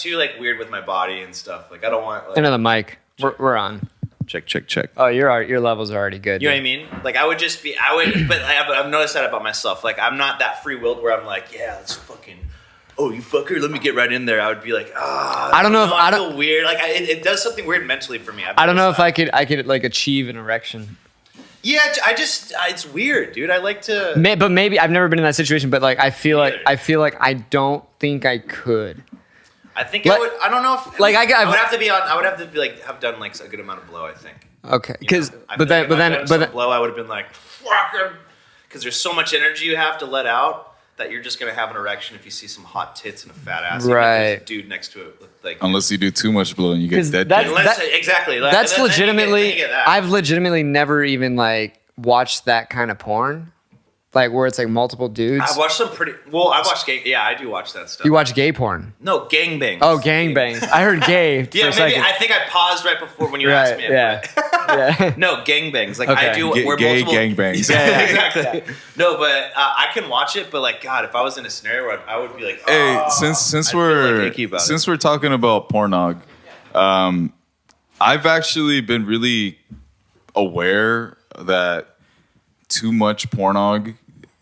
too like weird with my body and stuff. Like I don't want. Like, Into the mic. We're on. Check. Oh, your levels are already good. You know what I mean? Like I would, but I've noticed that about myself. Like I'm not that free willed where I'm like, yeah, let's fucking. Oh, you fucker! Let me get right in there. I would be like, I don't know if I feel weird. Like it does something weird mentally for me. I don't know if I could like achieve an erection. Yeah, it's weird, dude. I like to. But maybe I've never been in that situation. But like I feel like I don't think I could. I think I would. I don't know if like I would have to be on. I would have to be like have done like a good amount of blow. I think. Okay, because but then blow. I would have been like fuck, because there's so much energy you have to let out. That you're just gonna have an erection if you see some hot tits and a fat ass, right? Dude next to it, like unless you do too much blow and you get dead. Exactly. That's legitimately. I've legitimately never even like watched that kind of porn, like where it's like multiple dudes. I've watched some pretty. Well, I watched gay. Yeah, I do watch that stuff. You watch gay porn? No, gangbangs. Oh, gangbangs. I heard gay. Yeah, maybe. Second. I think I paused right before when you asked me. Yeah. Yeah. No, gangbangs. Like okay. I do. Gay gangbangs. Yeah, exactly. No, but I can watch it. But like, God, if I was in a scenario where I would be like, hey, since we're talking about pornog, I've actually been really aware that too much pornog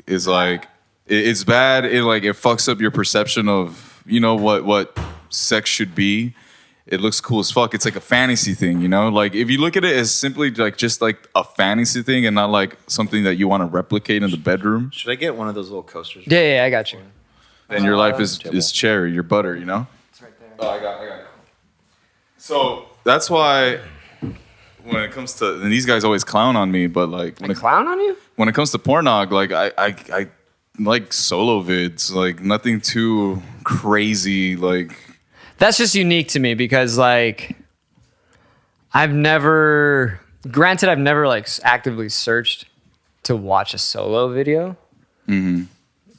is like it's bad. It fucks up your perception of what sex should be. It looks cool as fuck. It's like a fantasy thing, Like if you look at it as simply like just like a fantasy thing and not like something that you want to replicate in the bedroom. Should I get one of those little coasters? Yeah, I got you. Then your life is cherry, your butter, It's right there. Oh, I got it. So that's why when it comes to, and these guys always clown on me, but like clown on you? When it comes to pornog, like I like solo vids, like nothing too crazy, like. That's just unique to me because like I've never like actively searched to watch a solo video. Mm-hmm.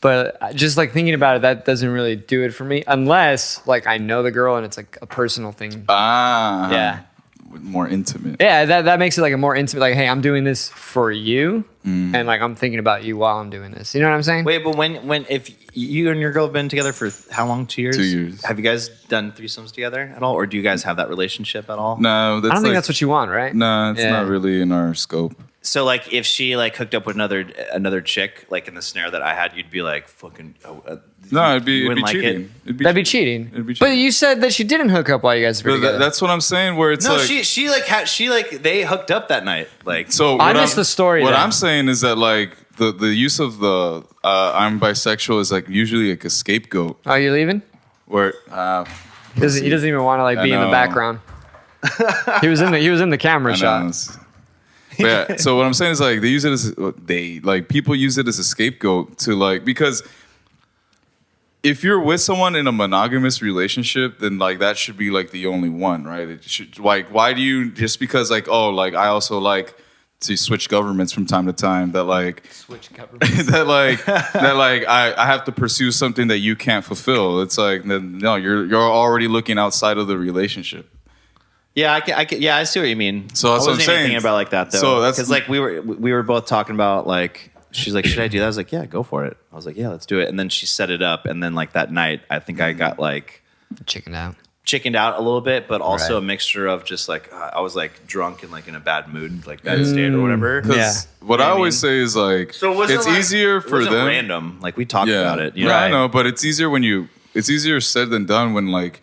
But just like thinking about it, that doesn't really do it for me unless like I know the girl and it's like a personal thing. Yeah. More intimate. Yeah, that makes it like a more intimate, like, hey, I'm doing this for you and like I'm thinking about you while I'm doing this. You know what I'm saying? Wait, but if you and your girl have been together for how long? 2 years? 2 years. Have you guys done threesomes together at all? Or do you guys have that relationship at all? No, I don't think that's what you want, right? No, it's not really in our scope. So like if she like hooked up with another chick, like in the scenario that I had, you'd be like fucking no, it'd be cheating. That'd be cheating. But you said that she didn't hook up while you guys were together. That's what I'm saying. Where it's they hooked up that night. Like so, I missed the story. What then. I'm saying is that like the use of the I'm bisexual is like usually like a scapegoat. Are you leaving? Where he doesn't even want to like be in the background. he was in the camera shot. But yeah, so what I'm saying is like they use it as people use it as a scapegoat to like, because if you're with someone in a monogamous relationship, then like that should be like the only one, right? It should, like, why do you just because like, oh, like I also like to switch governments from time to time, that like switch governments that I have to pursue something that you can't fulfill. It's like, no, you're already looking outside of the relationship. Yeah, I see what you mean. So that's I what I'm saying. Thinking about it like that though. So that's because like we were both talking about like she's like, should I do that? I was like, yeah, go for it. I was like, yeah, let's do it. And then she set it up, and then like that night, I think I got like chickened out a little bit, but also a mixture of just like I was like drunk and like in a bad mood, like bad state or whatever. Yeah. What I always say is like, so it's easier for them. Random, like we talked about it. Yeah, I know, but it's easier it's easier said than done when like,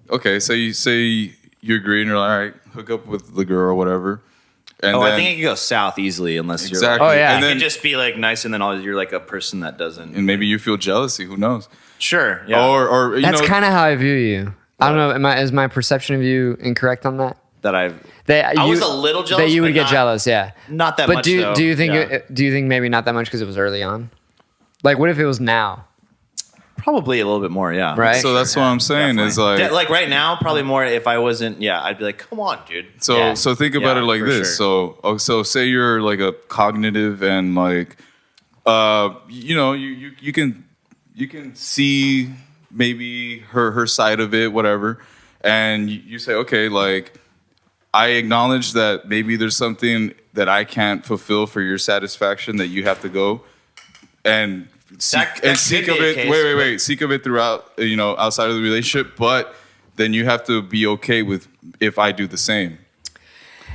okay, say you agree and you're like, all right, hook up with the girl or whatever. And I think it can go south easily unless you're like, and then just be like nice, and then you're like a person that doesn't. And maybe you feel jealousy. Who knows? Sure. Yeah. Or that's kind of how I view you. I don't know. Is my perception of you incorrect on that? I was a little jealous. That you would get jealous, yeah. Not that much. But do you think maybe not that much because it was early on? Like, what if it was now? Probably a little bit more, yeah. Right. So that's what I'm saying definitely. is like right now, probably more. If I wasn't, I'd be like, come on, dude. So think about it like this. Sure. So say you're like a cognitive and like, you can see maybe her side of it, whatever, and you say, okay, like I acknowledge that maybe there's something that I can't fulfill for your satisfaction that you have to go and seek of it. Wait. Seek of it throughout, outside of the relationship. But then you have to be okay with if I do the same.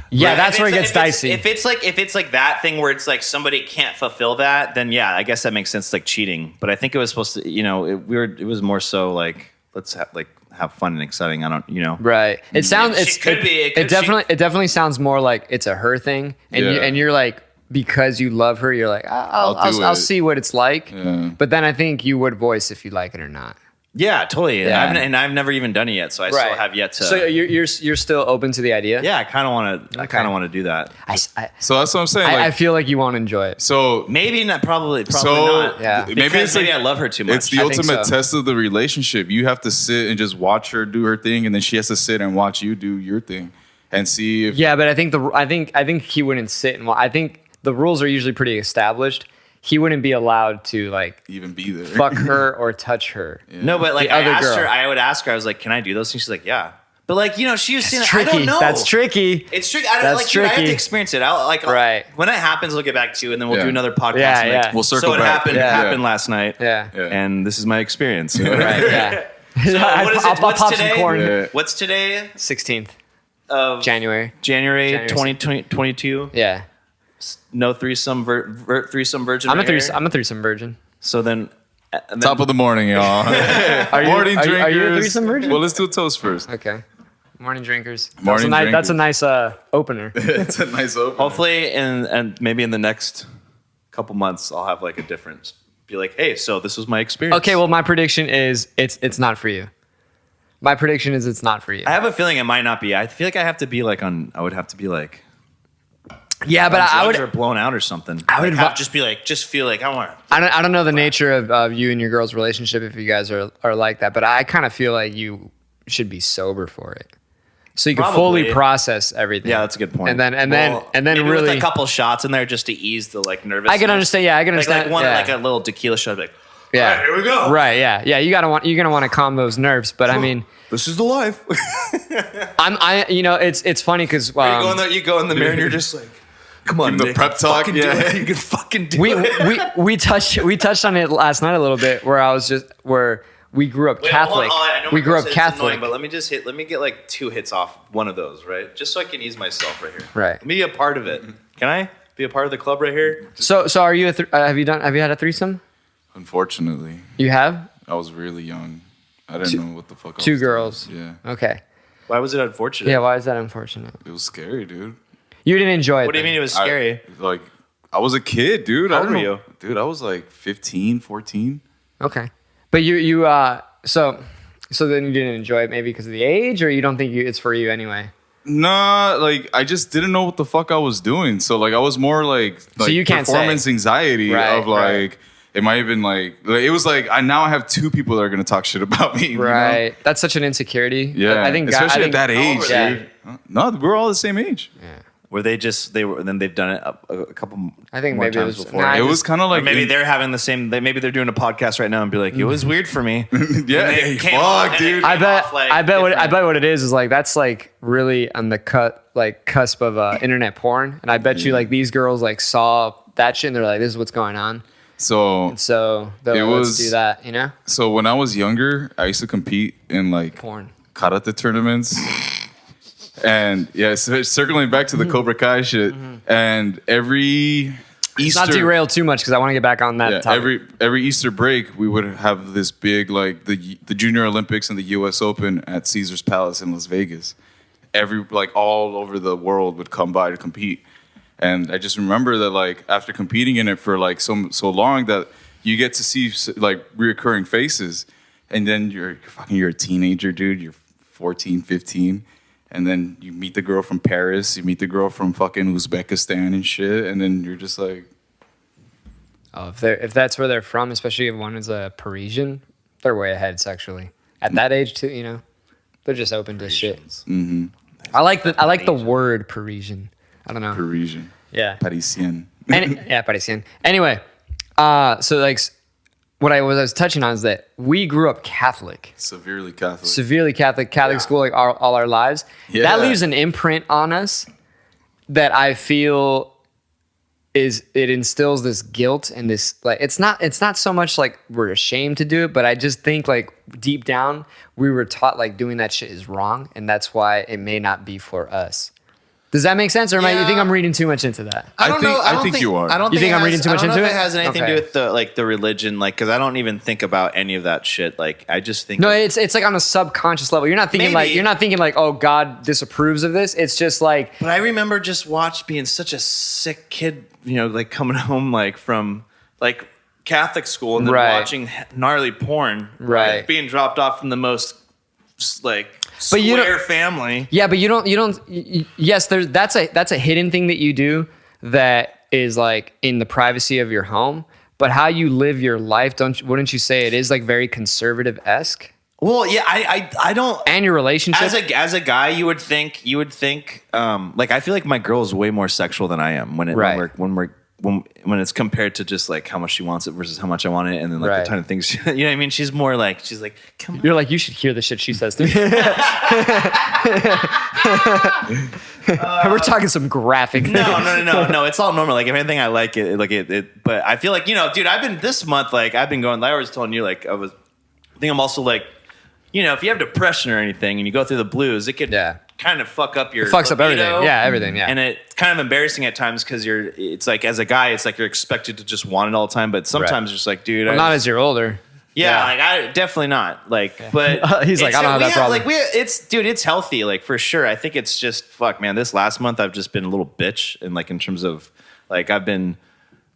Yeah, right. That's where it gets dicey. If it's like that thing where it's like somebody can't fulfill that, then yeah, I guess that makes sense, like cheating. But I think it was supposed to, it was more so like let's have fun and exciting. I don't, Right. It sounds. It definitely sounds more like it's a her thing, and you're like, because you love her, you're like, I'll see what it's like. Yeah. But then I think you would voice if you like it or not. Yeah, totally. Yeah. I've never even done it yet, so I still have yet to. So you're still open to the idea? Yeah, I kind of want to do that. So that's what I'm saying. I feel like you won't enjoy it. So maybe not. Probably not. Yeah. Maybe I love her too much. It's the ultimate test of the relationship. You have to sit and just watch her do her thing, and then she has to sit and watch you do your thing, and see if. Yeah, but I think he wouldn't sit and. I think the rules are usually pretty established. He wouldn't be allowed to like even be there, fuck her or touch her. Yeah. No, but like I would ask her. I was like, "Can I do those?" And she's like, "Yeah." But like she was saying, tricky. I don't know. That's tricky. It's tricky. I don't tricky. I have to experience it. When it happens, I'll get back to you, and then we'll do another podcast. Yeah. We'll circle back. It happened last night. Yeah. And this is my experience. Right. Yeah. So what's today? Yeah. What's today? 16th of January 2022. Yeah. No threesome threesome virgin. I'm a threesome virgin. So then top of the morning, y'all. Morning drinkers. Are you a threesome virgin? Well, let's do a toast first. Okay. Morning drinkers. Drinkers. That's a nice opener. It's a nice opener. Hopefully, and maybe in the next couple months, I'll have like a difference. Be like, hey, so this was my experience. Okay. Well, my prediction is it's not for you. My prediction is it's not for you. I have a feeling it might not be. I feel like I have to be like I would have to be like. Yeah, but I would are blown out or something. I would just feel like I want. I don't know the nature of you and your girl's relationship if you guys are like that, but I kind of feel like you should be sober for it, so you can fully process everything. Yeah, that's a good point. And then maybe really with a couple shots in there just to ease the like nervousness. I can understand. Yeah, I can understand. Like a little tequila shot. Like, yeah, all right, here we go. Right. Yeah. You're gonna want to calm those nerves, but I mean. This is the life. It's funny because you go in the mirror and you're just like. Come on, the prep talk. Yeah, you can fucking do it. We touched on it last night a little bit where we grew up Catholic. We grew up Catholic. Annoying, but let me get like 2 hits off one of those, right? Just so I can ease myself right here. Right. Let me be a part of it. Can I be a part of the club right here? So are you have you had a threesome? Unfortunately. You have? I was really young. I didn't know what the fuck. Two girls. Doing. Yeah. Okay. Why was it unfortunate? Yeah. Why is that unfortunate? It was scary, dude. You didn't enjoy it. What do you mean it was scary? I was a kid, dude. How old were you? Dude, I was like 15, 14. Okay. But you so then you didn't enjoy it maybe because of the age, or you don't think it's for you anyway? Nah, I just didn't know what the fuck I was doing. So I was more like so you can't performance anxiety of right. It might have been it was I now have 2 people that are gonna talk shit about me. Right. You know? That's such an insecurity. Yeah. I think especially at that age, dude. No, we're all the same age. Yeah. Were they and then they've done it a couple I think more maybe times before. It was kind of like maybe they're having the same. Maybe they're doing a podcast right now and be like, "It was weird for me." Yeah, fuck, dude. I bet what it is that's really on the cusp of internet porn, and I bet you these girls saw that shit and they're like, "This is what's going on." So let's do that, you know. So when I was younger, I used to compete in porn karate tournaments. And yeah, so circling back to the Cobra Kai shit, and every Easter, not derail too much because I want to get back on that topic. Every Easter break, we would have this big the Junior Olympics and the U.S. Open at Caesar's Palace in Las Vegas. All over the world would come by to compete, and I just remember that after competing in it for so long that you get to see reoccurring faces, and then you're a teenager, dude. You're 14, 15. And then you meet the girl from Paris, you meet the girl from fucking Uzbekistan and shit, and then you're just like, oh, if that's where they're from, especially if one is a Parisian, they're way ahead sexually at that age too. You know, they're just open to shit. Mm-hmm. I like the word Parisian. I don't know. Parisian. Yeah. Parisien. Parisien. Anyway, what I was touching on is that we grew up Catholic. Severely Catholic school all our lives. Yeah. That leaves an imprint on us that I feel it instills this guilt and this like it's not so much like we're ashamed to do it, but I just think like deep down we were taught like doing that shit is wrong, and that's why it may not be for us. Does that make sense, or you think I'm reading too much into that? I think you are. I don't You think I'm reading too much into it? It has anything to do with the religion, like because I don't even think about any of that shit. Like I just think No, it's like on a subconscious level. You're not thinking like oh God disapproves of this. It's just like. But I remember just being such a sick kid, like coming home like from like Catholic school and then watching gnarly porn, right? Being dropped off from the most like but square family. Yeah, but you don't. Yes, that's a hidden thing that you do that is like in the privacy of your home. But how you live your life, wouldn't you say it is like very conservative-esque? Well, yeah, I don't. And your relationship as a guy, you would think like I feel like my girl is way more sexual than I am when it's compared to just like how much she wants it versus how much I want it, and then like the kind of things you know what I mean. She's like, come on. You're like, you should hear the shit she says to me. We're talking some graphic. No. It's all normal. Like if anything, I like it. But I feel like dude, this month I've been going. I was telling you like I think I'm also like if you have depression or anything and you go through the blues, it could kind of fuck up your. It fucks up everything. Yeah, everything. Yeah, and it's kind of embarrassing at times because it's like as a guy, it's like you're expected to just want it all the time. But sometimes it's just like, dude, not as you're older. Yeah, like I definitely not. Like, but he's like, I don't have that problem. Like, it's healthy. Like for sure. I think it's just fuck, man. This last month, I've just been a little bitch, and like in terms of like I've been.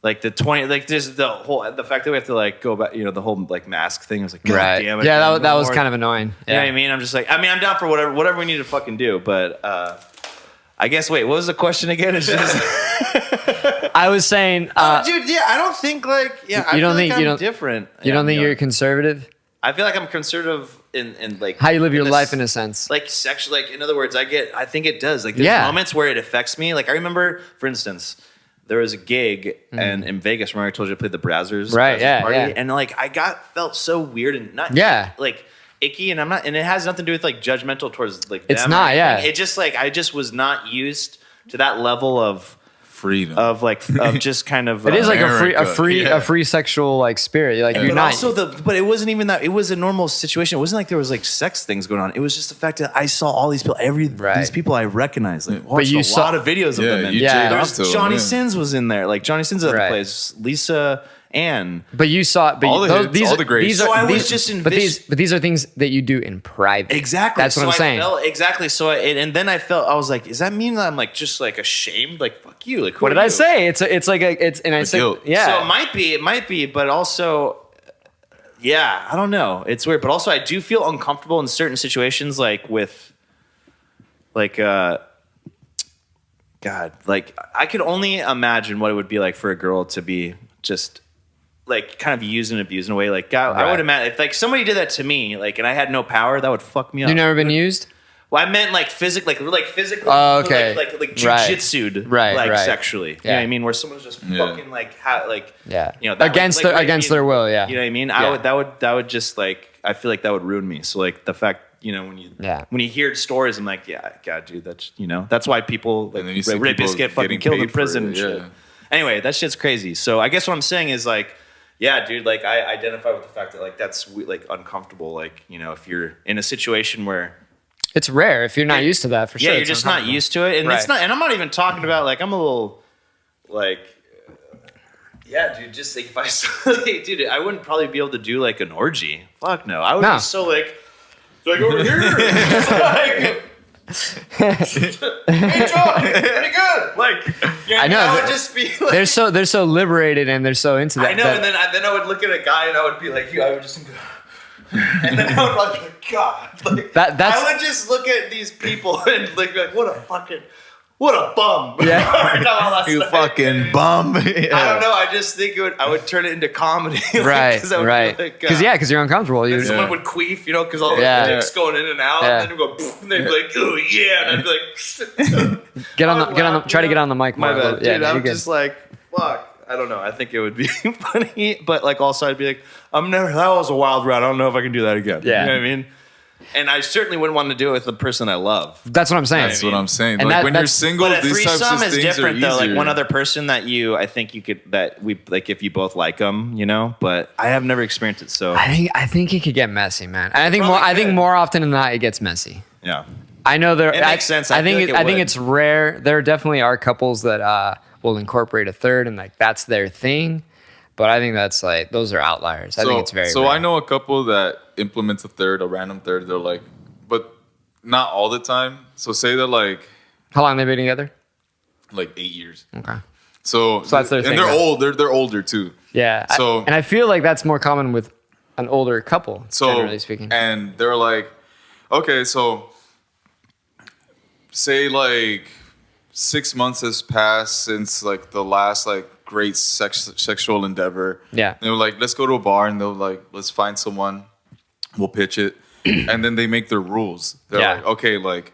Like the 20, like just the fact that we have to like go back, the whole like mask thing. I was like, God damn it. Yeah, that was kind of annoying. You know what I mean? I'm just like, I'm down for whatever we need to fucking do. But I guess, wait, what was the question again? It's just, I was saying, dude, yeah, I don't think like, I feel like I'm different. You don't think you're conservative? I feel like I'm conservative in like how you live your life in a sense, like sexually. Like in other words, I think it does. Like there's moments where it affects me. Like I remember, for instance. There was a gig and in Vegas. Remember I told you I played the Brazzers? Right, party, and like I felt so weird and not like icky, and I'm not, and it has nothing to do with like judgmental towards like it's them not, It just like I just was not used to that level of freedom of just kind of it is like a free sexual like spirit, like you're not but it wasn't even that. It was a normal situation. It wasn't like there was like sex things going on. It was just the fact that I saw all these people, these people I recognized, like watched a lot of videos of them. And Johnny Sins was in there, like Johnny Sins at the place, Lisa Ann. But you saw all the greats. I was just in. But these are things that you do in private. Exactly. That's what I'm saying. Exactly. So and then I was like, does that mean that I'm like just like ashamed? Like fuck you. Like what did I say? It's and I said guilt. yeah. So it might be, but also. Yeah, I don't know. It's weird, but also I do feel uncomfortable in certain situations, like with, like, God, like I could only imagine what it would be like for a girl to be just like kind of used and abused in a way. Like, God, I would imagine if like somebody did that to me, like, and I had no power, that would fuck me up. You never been used? Well, I meant like physically, physically. Oh, okay. Like jujitsu'd, right. sexually. You know what I mean? Where someone's just fucking against their will. Yeah. You know what I mean? That would just like I feel like that would ruin me. So like the fact when you hear stories, I'm like, yeah, God, dude, that's that's why people like rapists get fucking killed in prison and shit. Anyway, that shit's crazy. So I guess what I'm saying is like, yeah, dude, like I identify with the fact that like that's like uncomfortable. Like if you're in a situation where. It's rare if you're not used to that, for sure. Yeah, you're just not used to it. And it's not, and I'm not even talking about like, I'm a little like, yeah, dude, just like if I saw, like, dude, I wouldn't probably be able to do like an orgy. Fuck no. I would be so like over here. Like, hey, John, pretty good. Like, I know. I would just be like, they're so liberated and they're so into that. I know. And then I would look at a guy and I would be like, I would just and then I would be like, God, like, I would just look at these people and like what a bum. Yeah. You fucking bum. I don't know. I just think I would turn it into comedy. Right. Because you're uncomfortable. Someone would queef, because all the dicks going in and out, and then go, and they'd be like, oh yeah, and I'd be like, try to get on the mic. My bad, dude. I'm just like, fuck. I don't know. I think it would be funny, but like also I'd be like, that was a wild ride. I don't know if I can do that again. Yeah. You know what I mean? And I certainly wouldn't want to do it with the person I love. That's what I'm saying. That's what I'm saying. And like when you're single, but a these types of threesome things is different are though. easier. Like one other person that I think you could, that we like if you both like them, you know. But I have never experienced it. So I think it could get messy, man. And I think more often than not it gets messy. Yeah. I know there. It makes sense. I think I think it's rare. There definitely are couples that will incorporate a third and like that's their thing. But I think that's like those are outliers. I think it's very. So rare. I know a couple that implements a random third. They're like, but not all the time. So say they're like, how long they been together? Like 8 years. Okay. So that's their thing. And they're right? old. They're older too. Yeah. So and I feel like that's more common with an older couple. Generally speaking. And they're like, okay, so say like 6 months has passed since like the last like great sexual endeavor. Yeah. They were like, let's go to a bar, and they're like, let's find someone, we'll pitch it. And then they make their rules. They're like, okay, like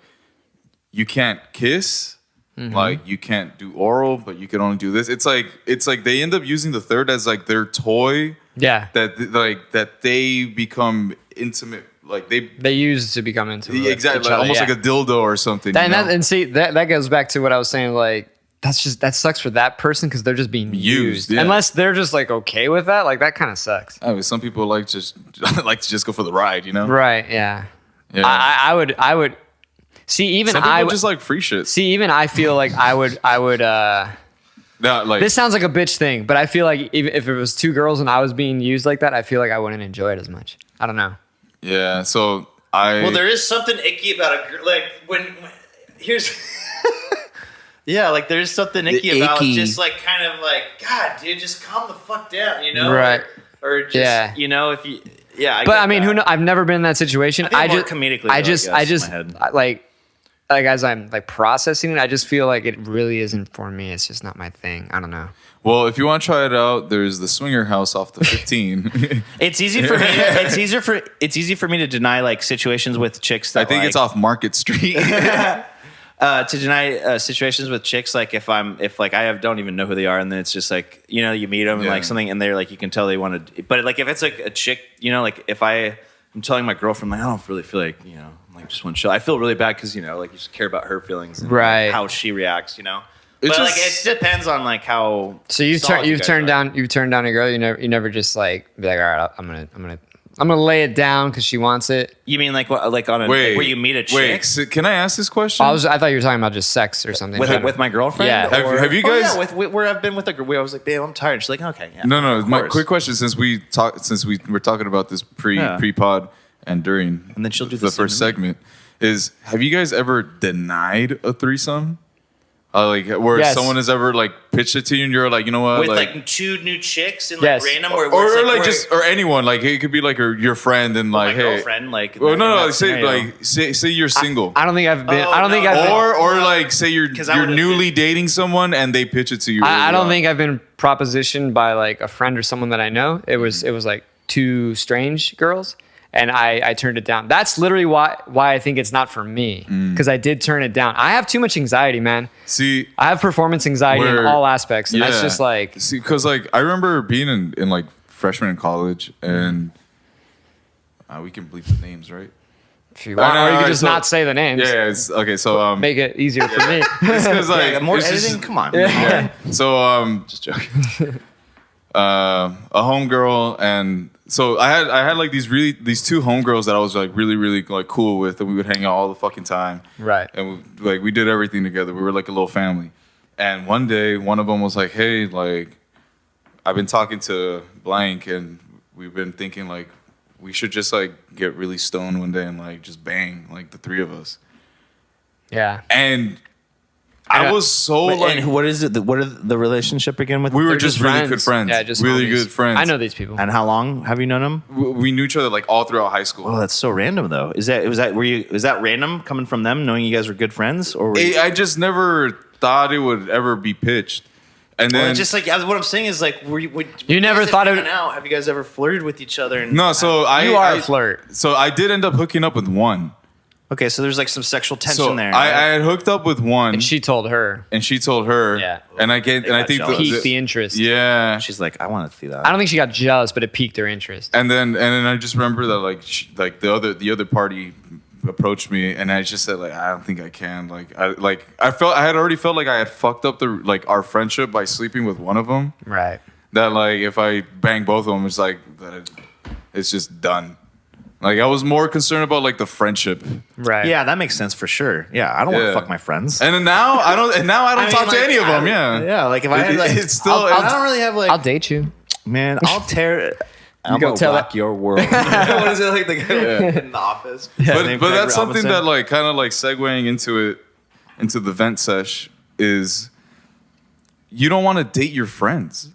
you can't kiss, like you can't do oral, but you can only do this. It's like they end up using the third as like their toy. Yeah. That they become intimate. Like they use to become intimate. Exactly, like, almost like a dildo or something. And see that goes back to what I was saying. Like that sucks for that person because they're just being used. Yeah. Unless they're just like okay with that, like that kind of sucks. I mean, some people like to just go for the ride, you know? Right? Yeah. I would see. Even some people just like free shit. See, even I feel like I would. No, like, this sounds like a bitch thing, but I feel like if it was two girls and I was being used like that, I feel like I wouldn't enjoy it as much. I don't know. Yeah, so well, there is something icky about a girl. Like when here's, yeah, like there's something icky about just like kind of like, God, dude, just calm the fuck down, you know? Right. Or just, you know, if you, but I mean, who knows? I've never been in that situation. I just comedically. I just like as I'm like processing it, I just feel like it really isn't for me. It's just not my thing. I don't know. Well, if you want to try it out, there's the Swinger House off the 15. It's easy for me. It's easy for me to deny like situations with chicks. That I think it's off Market Street. To deny situations with chicks, like if I don't even know who they are, and then it's just like, you know, you meet them and like something, and they're like, you can tell they want to. But like if it's like a chick, you know, like if I'm telling my girlfriend, like I don't really feel like, you know, like just one show. I feel really bad because, you know, like you just care about her feelings and like, how she reacts, you know. But like it depends on like how. So you've turned down a girl. You never just like be like, all right, I'm gonna lay it down because she wants it. You mean like what? Like on a where you meet a chick? Wait, so can I ask this question? I thought you were talking about just sex or something. With my girlfriend. Yeah. Have you guys? Where I've been with a girl. I was like, babe, I'm tired. She's like, okay. Yeah, no. My quick question, since we were talking about this pre-pod and during, and then she'll do the first segment, is have you guys ever denied a threesome? Like where someone has ever like pitched it to you and you're like, you know what, with like two new chicks and like random or anyone, like it could be like your friend and like, hey, girlfriend, like say you're single. I don't think I've been. Or like say you're newly dating someone and they pitch it to you. I don't think I've been propositioned by like a friend or someone that I know. It was like two strange girls. And I turned it down. That's literally why I think it's not for me. Because I did turn it down. I have too much anxiety, man. See, I have performance anxiety in all aspects. And that's just like... See, because like I remember being in like freshman in college and we can bleep the names, right? If you want, or you can just not say the names. Yeah, it's, okay, so... make it easier for me. Because like... more editing? Come on. Yeah. So, just joking. A homegirl and... So I had like these two homegirls that I was like really like cool with, and we would hang out all the fucking time. Right. And we did everything together. We were like a little family. And one day, one of them was like, "Hey, like, I've been talking to blank, and we've been thinking like we should just like get really stoned one day and like just bang, like the three of us." Yeah. And I was so like... And what is it? What are the relationship again with? We were just really good friends. Yeah, just really homies. Good friends. I know these people. And how long have you known them? We knew each other like all throughout high school. Oh, that's so random though. Was that random coming from them, knowing you guys were good friends, or I just never thought it would ever be pitched. And then just like what I'm saying is like, you never thought it? Have you guys ever flirted with each other? No, so you are a flirt. So I did end up hooking up with one. Okay, so there's like some sexual tension there. I had hooked up with one, And she told her. Yeah. And I think Piqued the interest. Yeah. She's like, I want to see that. I don't think she got jealous, but it piqued her interest. And then I just remember that like the other party approached me, and I just said like, I don't think I can. I had already felt like I had fucked up our friendship by sleeping with one of them. Right. That like if I bang both of them, it's like it's just done. Like I was more concerned about like the friendship. Right. Yeah, that makes sense for sure. Yeah, I don't want to fuck my friends. And then now I don't talk to any of them. Yeah. Yeah, like if I had like, it's still. I don't really have like. I'll date you. Man, I'll tear. I'm go gonna tell rock your world. What is it like the guy in the office? But that's something that like kind of like segueing into the vent sesh is you don't want to date your friends.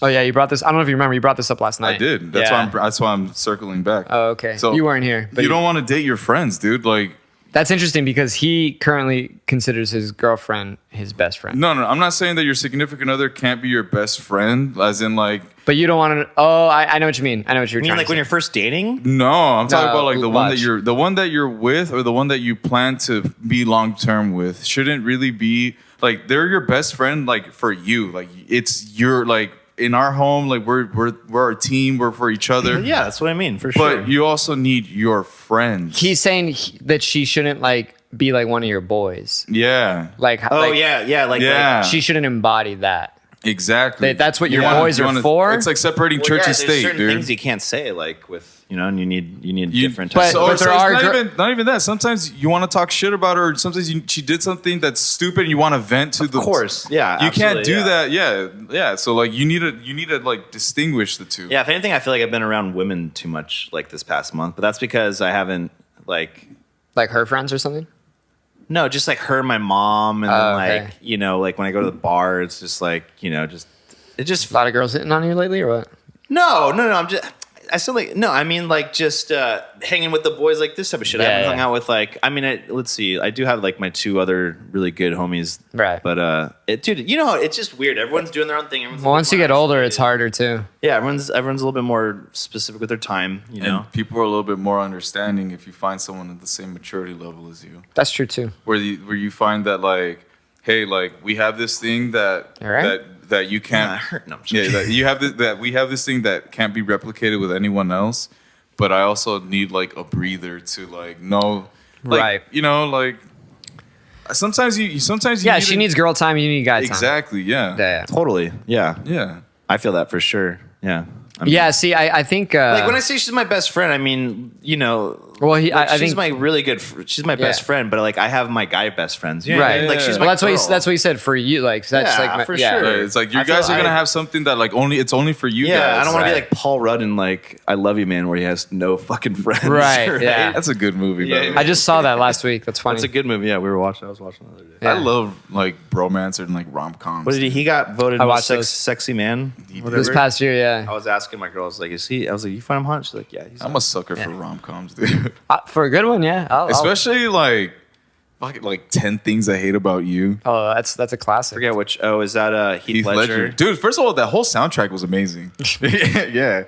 Oh yeah, you brought this. I don't know if you remember. You brought this up last night. I did. That's why I'm circling back. Oh okay. So you weren't here. But you don't want to date your friends, dude. Like that's interesting because he currently considers his girlfriend his best friend. No. I'm not saying that your significant other can't be your best friend, as in like. But you don't want to. Oh, I know what you mean. I know what you're. You mean like when you're first dating? No, I'm talking about like the one that you're with, or the one that you plan to be long term with. Shouldn't really be like they're your best friend. Like for you, like it's your like. In our home, like we're a team. We're for each other. Yeah, that's what I mean for sure. But you also need your friends. He's saying that she shouldn't like be like one of your boys. Yeah. Like like she shouldn't embody that. Exactly. That's what your boys are for. It's like separating church and state, certain dude. Things you can't say like with and you need different types. But there are not even that. Sometimes you want to talk shit about her. Sometimes she did something that's stupid, and you want to vent to the. Of course, yeah. You can't do that. Yeah. So like you need to like distinguish the two. Yeah. If anything, I feel like I've been around women too much like this past month, but that's because I haven't like her friends or something. No, just like her, my mom, and then like when I go to the bar, it's just like it just a lot of girls hitting on you lately, or what? No. I still like no. I mean, like just hanging with the boys, like this type of shit. I haven't hung out with like. I mean, let's see. I do have like my two other really good homies, right? But dude, it's just weird. Everyone's doing their own thing. Once you get older, it's harder too. Yeah, everyone's a little bit more specific with their time. You know, people are a little bit more understanding if you find someone at the same maturity level as you. That's true too. Where you find that like, hey, like we have this thing that that you can't. That we have this thing that can't be replicated with anyone else. But I also need like a breather to like know, like, right? Like sometimes you. Yeah, she needs girl time. You need guy time. Exactly. Yeah. Totally. Yeah. Yeah. I feel that for sure. Yeah. See, I think like when I say she's my best friend, I mean, well, I think she's my really good. She's my best friend, but like I have my guy best friends, right? Like she's my. That's what you said for you. Like that's for sure. Right. It's like you guys are gonna have something that like it's only for you guys. I don't want to be like Paul Rudd in like I Love You Man, where he has no fucking friends. Right. Yeah. That's a good movie. Yeah. I just saw that last week. That's funny. It's a good movie. Yeah, I was watching the other day. I love like bromance and like rom-coms. What did he got voted most sexy man this past year? Yeah. I was asking my girls like, I was like, you find him hot? She's like, yeah. I'm a sucker for rom-coms, dude. For a good one, yeah. Especially like 10 Things I Hate About You. Oh, that's a classic. Forget which. Oh, is that Heath Ledger? Dude, first of all, that whole soundtrack was amazing. Yeah.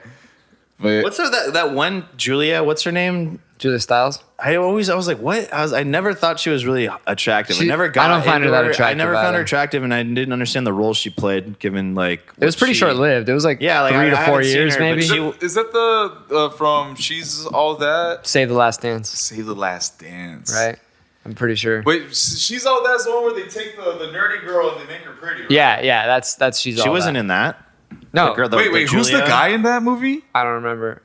But what's that one Julia? What's her name? Julia Stiles. I was like, what? I never thought she was really attractive. I don't find her that attractive. I never found her attractive, and I didn't understand the role she played. Given like it was pretty short lived. It was like 3 to 4 years, maybe. Is that the from She's All That? Save the Last Dance. Save the Last Dance. Right. I'm pretty sure. Wait, She's All That's the one where they take the nerdy girl and they make her pretty. Right? Yeah. That's She's All That. She wasn't in that. No. Wait. Who's the guy in that movie? I don't remember.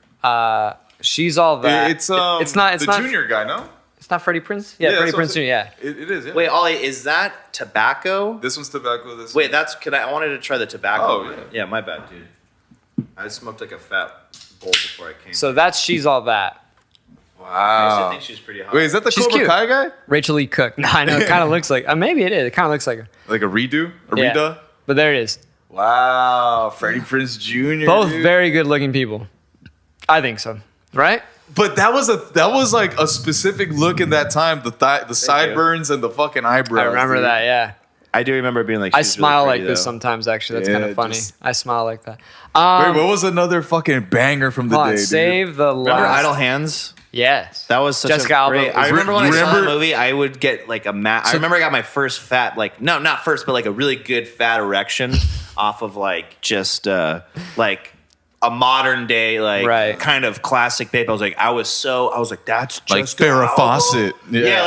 She's All That. It's not junior guy, no? It's not Freddie Prinze? Yeah, Freddie Prinze Jr., yeah. It is, yeah. Wait, Ollie, is that tobacco? This one's tobacco. I wanted to try the tobacco. Oh, yeah. Yeah, my bad, dude. I smoked like a fat bowl before I came. So that's She's All That. Wow. I think she's pretty hot. Wait, is that the Cobra Kai guy? Rachel Lee Cook. No, I know. It kind of looks like... maybe it is. It kind of looks like her. Like a redo? Rita? But there it is. Wow. Freddie Prinze Jr. Both very good-looking people. I think so. Right? But that was like a specific look in that time. The sideburns and the fucking eyebrows. I remember that, yeah. I do remember being like, I smile really like this sometimes, actually. That's kind of funny. I smile like that. Wait, what was another fucking banger from the day, dude? Save the Last... Remember Idle Hands? Yes. That was such Jessica a great. Alba. I remember when I saw that movie, I would get like I remember I got my first fat, like no, not first, but like a really good fat erection off of like just like a modern day like kind of classic babe. I was like, that's just like Farrah Fawcett. Yeah,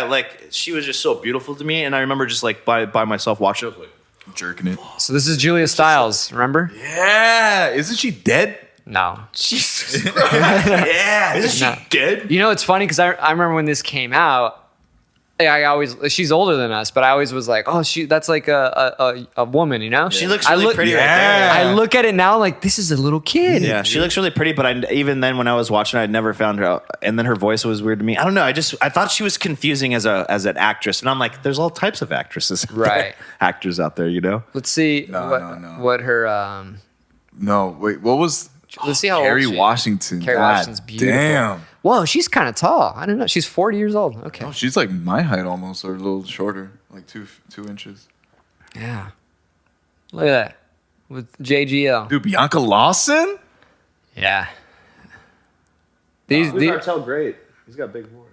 like she was just so beautiful to me, and I remember just like by myself watching it, I was like jerking it. So this is Julia Stiles, remember? Yeah, isn't she dead? No. Jesus Christ. Yeah. Isn't she dead? You know, it's funny because I remember when this came out, she's older than us, but I always was like, oh, that's like a woman, you know? She looks really pretty right there. I look at it now like, this is a little kid. Yeah, she looks really pretty, but even then when I was watching, I'd never found her out. And then her voice was weird to me. I don't know. I thought she was confusing as an actress. And I'm like, there's all types of actresses. Actors out there, you know? Let's see what her... No, wait, what was... Let's see how Kerry old she Washington. Kerry Washington's beautiful. Damn. Whoa, she's kind of tall. I don't know. She's 40 years old. Okay. Oh, she's like my height almost, or a little shorter, like 2 inches. Yeah. Look at that. With JGL. Dude, Bianca Lawson? Yeah. These Artel great. He's got big horn.